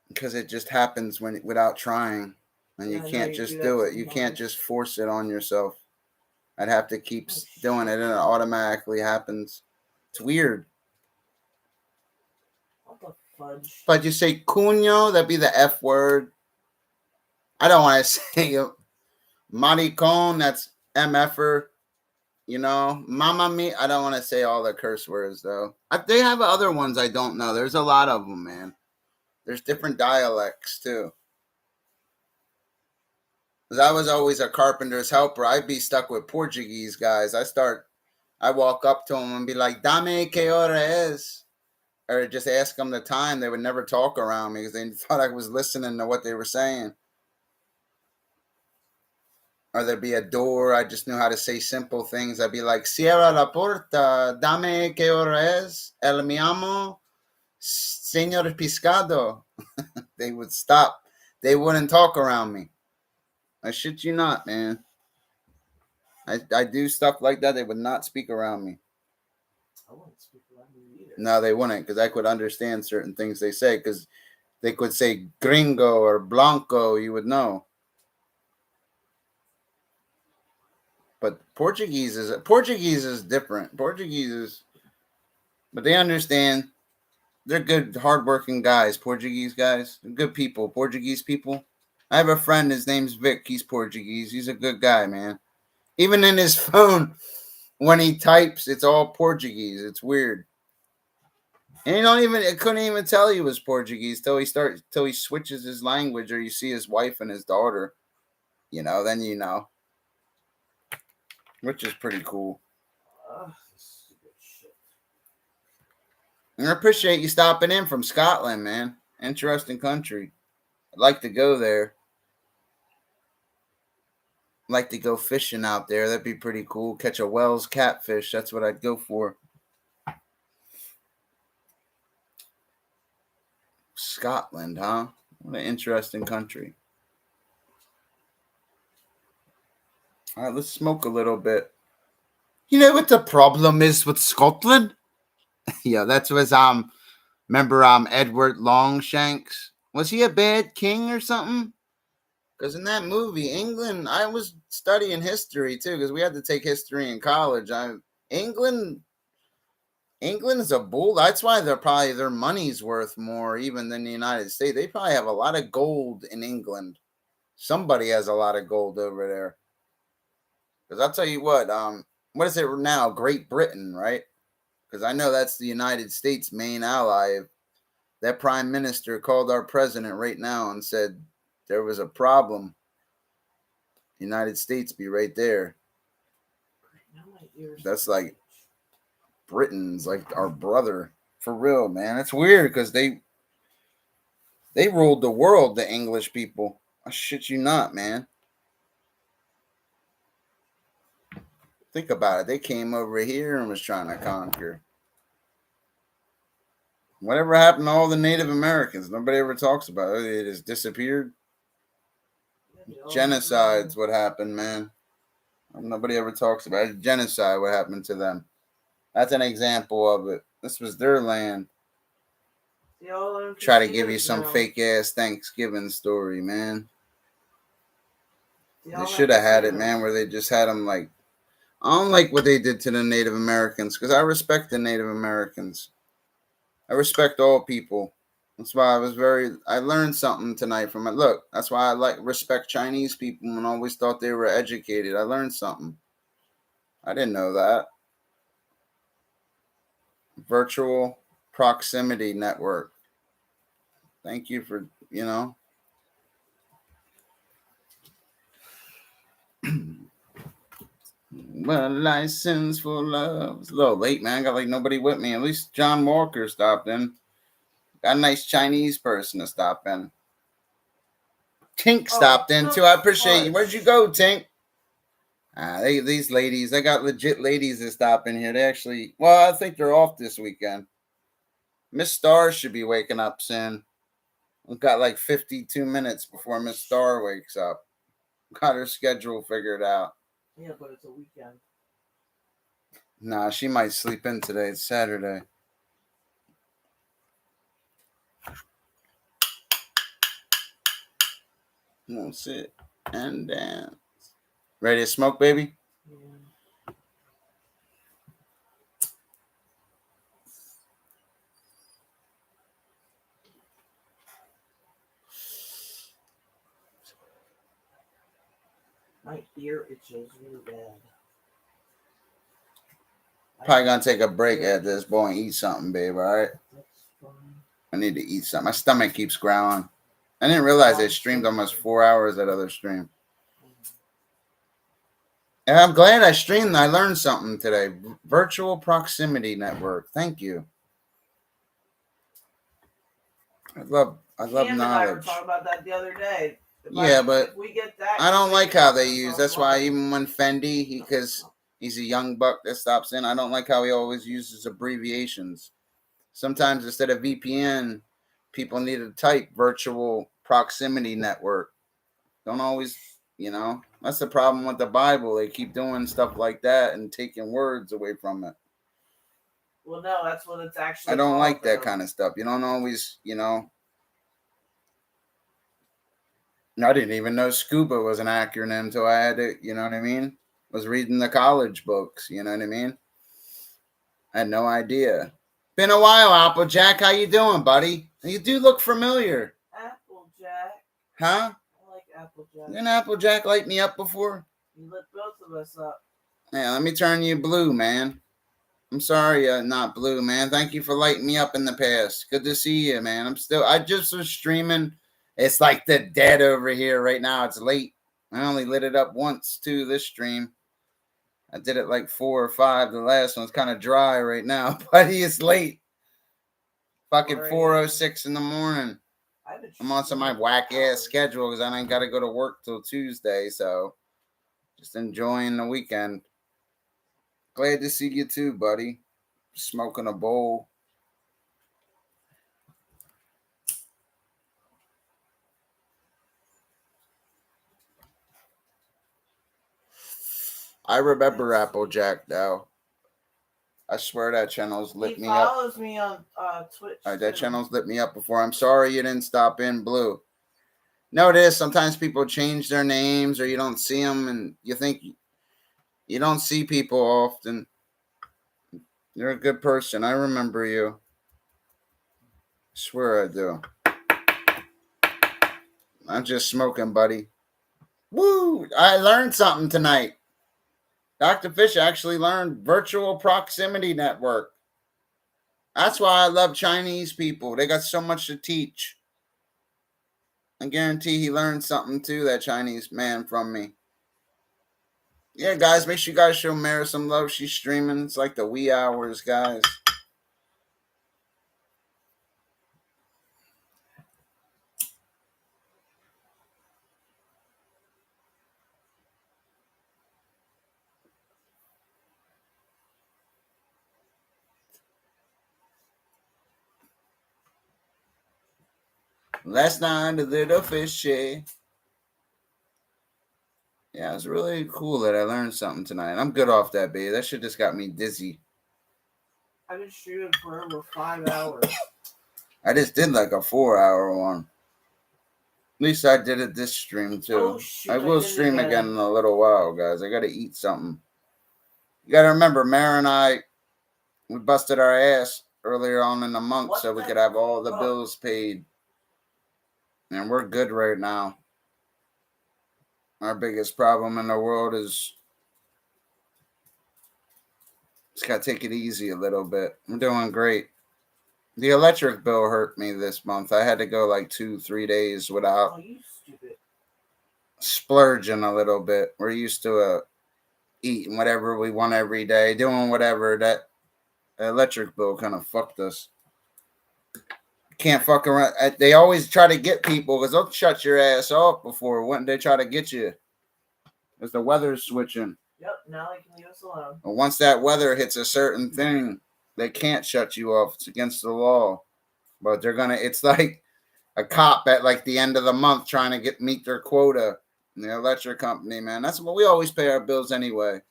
Because it just happens without trying. And you can't just do it. You can't just force it on yourself. I'd have to keep doing it, and it automatically happens. It's weird. What the fudge? But you say cuño, that'd be the F word. I don't want to say maricón, that's MFer. You know, mama mi. I don't want to say all the curse words, though. They have other ones I don't know. There's a lot of them, man. There's different dialects, too. Because I was always a carpenter's helper. I'd be stuck with Portuguese guys. I walk up to them and be like, dame que hora es? Or just ask them the time. They would never talk around me because they thought I was listening to what they were saying. Or there'd be a door. I just knew how to say simple things. I'd be like, cierra la puerta, dame que hora es? El mi amo, señor Piscado. They would stop. They wouldn't talk around me. I shit you not, man. I do stuff like that. They would not speak around me. I wouldn't speak around you either. No, they wouldn't, because I could understand certain things they say. Because they could say gringo or blanco, you would know. But Portuguese is different. But they understand. They're good, hardworking guys. Portuguese guys, they're good people. Portuguese people. I have a friend. His name's Vic. He's Portuguese. He's a good guy, man. Even in his phone, when he types, it's all Portuguese. It's weird. And it couldn't even tell he was Portuguese till he switches his language, or you see his wife and his daughter. You know, then you know. Which is pretty cool. Stupid shit. And I appreciate you stopping in from Scotland, man. Interesting country. I'd like to go there. I'd like to go fishing out there. That'd be pretty cool. Catch a Wells catfish. That's what I'd go for. Scotland, huh? What an interesting country. All right, let's smoke a little bit. You know what the problem is with Scotland? Yeah, that was remember Edward Longshanks? Was he a bad king or something? Because in that movie, England, I was studying history too, because we had to take history in college. England, England is a bull. That's why they're probably their money's worth more even than the United States. They probably have a lot of gold in England. Somebody has a lot of gold over there. Because I'll tell you what is it now? Great Britain, right? Because I know that's the United States' main ally. That prime minister called our president right now and said there was a problem. The United States be right there. That's like Britain's like our brother for real, man. It's weird because they ruled the world, the English people. I shit you not, man. Think about it. They came over here and was trying to conquer. Whatever happened to all the Native Americans? Nobody ever talks about it. It just disappeared. Genocide's what happened, man. Nobody ever talks about it. Genocide, what happened to them. That's an example of it. This was their land. Try to give you some fake ass Thanksgiving story, man. They should have had it, man, where they just had them like. I don't like what they did to the Native Americans because I respect the Native Americans. I respect all people. That's why I learned something tonight from it. Look, that's why I respect Chinese people and always thought they were educated. I learned something. I didn't know that. Virtual proximity network. Thank you for, well, license for love. It's a little late, man. I got like nobody with me. At least John Walker stopped in. Got a nice Chinese person to stop in. Tink stopped in too. I appreciate you. Where'd you go, Tink? These ladies, they got legit ladies that stop in here. They actually, I think they're off this weekend. Miss Star should be waking up soon. We've got like 52 minutes before Miss Star wakes up. Got her schedule figured out. Yeah, but it's a weekend. Nah, she might sleep in today. It's Saturday. We'll sit and dance. Ready to smoke, baby? Yeah. My ear itches really bad. Probably gonna take a break at this point and eat something, babe. All right. That's fine. I need to eat something. My stomach keeps growling. I didn't realize they streamed almost 4 hours that other stream. And I'm glad I streamed. I learned something today. Virtual proximity network. Thank you. I love Cam and I were knowledge. talking about that the other day. But we get that, I don't like how they use. That's why even when Fendi, because he's a young buck that stops in, I don't like how he always uses abbreviations. Sometimes instead of VPN, people need to type virtual proximity network. Don't always, that's the problem with the Bible. They keep doing stuff like that and taking words away from it. Well, no, that's what it's actually. I don't like that kind of stuff. You don't always, I didn't even know scuba was an acronym until I had to, you know what I mean? Was reading the college books, you know what I mean? I had no idea. Been a while, Applejack. How you doing, buddy? You do look familiar. Applejack. Huh? I like Applejack. Didn't Applejack light me up before? You lit both of us up. Yeah, let me turn you blue, man. I'm sorry, not blue, man. Thank you for lighting me up in the past. Good to see you, man. I just was streaming. It's like the dead over here right now. It's late. I only lit it up once, too, this stream. I did it like 4 or 5. The last one's kind of dry right now, but it's late. Fucking 4:06 in the morning. I'm on my whack-ass schedule because I ain't got to go to work till Tuesday, so just enjoying the weekend. Glad to see you too, buddy. Smoking a bowl. I remember Applejack, though. I swear that channel's lit me up. He follows me on Twitch. That channel's lit me up before. I'm sorry you didn't stop in, Blue. Notice sometimes people change their names or you don't see them and you think you don't see people often. You're a good person. I remember you. I swear I do. I'm just smoking, buddy. Woo! I learned something tonight. Dr. Fish actually learned virtual proximity network. That's why I love Chinese people. They got so much to teach. I guarantee he learned something too, that Chinese man, from me. Yeah, guys, make sure you guys show Mara some love. She's streaming. It's like the wee hours, guys. Last night, a little fishy. Yeah, it's really cool that I learned something tonight. I'm good off that, babe. That shit just got me dizzy. I've been streaming for over 5 hours. I just did like a 4-hour one. At least I did it this stream too. Oh, shoot, I will did it stream again in a little while, guys. I gotta eat something. You gotta remember, Mara and I, we busted our ass earlier on in the month What so we the could have all the fuck? bills paid. And we're good right now. Our biggest problem in the world is just gotta take it easy a little bit. I'm doing great. The electric bill hurt me this month. I had to go like 2-3 days without Oh, you stupid. splurging a little bit. We're used to eating whatever we want every day, doing whatever. That electric bill kind of fucked us. Can't fuck around. They always try to get people because they'll shut your ass off before when they try to get you. As the weather's switching. Yep, now they can leave us alone. And once that weather hits a certain thing, they can't shut you off. It's against the law. But they're gonna. It's like a cop at like the end of the month trying to meet their quota. And the electric company, man. That's what we always pay our bills anyway.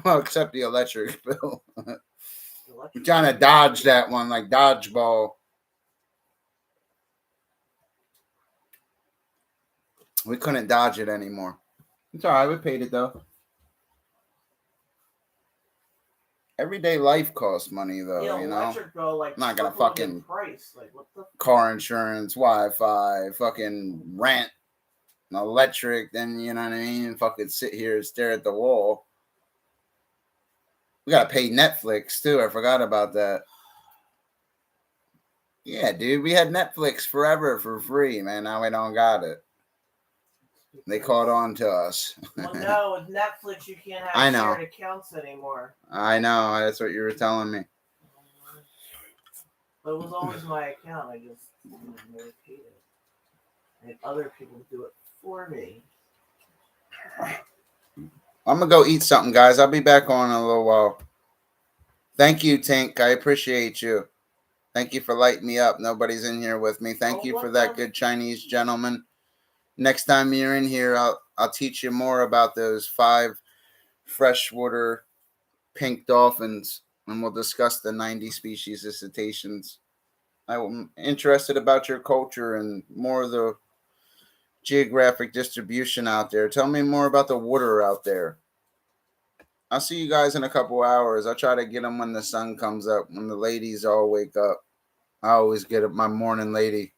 Well, except the electric bill. We're trying to dodge that one like dodgeball. We couldn't dodge it anymore. It's all right. We paid it though. Everyday life costs money though, Yeah, you know. electric bill, like, I'm not gonna tripled in fucking price. Like, what the car insurance, Wi-Fi, fucking rent, electric. Then you know what I mean. Fucking sit here and stare at the wall. We gotta pay Netflix too. I forgot about that. Yeah, dude, we had Netflix forever for free, man. Now we don't got it. They caught on to us. Well, no, with Netflix you can't I have know. shared accounts anymore. I know. That's what you were telling me. But it was always my account. I just never paid it. I had other people do it for me. I'm gonna go eat something, guys. I'll be back on in a little while. Thank you, Tink. I appreciate you. Thank you for lighting me up. Nobody's in here with me. Thank you for that good Chinese gentleman. Next time you're in here, I'll teach you more about those 5 freshwater pink dolphins, and we'll discuss the 90 species of cetaceans. I'm interested about your culture and more of the geographic distribution out there. Tell me more about the water out there. I'll see you guys in a couple hours. I'll try to get them when the sun comes up, when the ladies all wake up. I always get up my morning lady.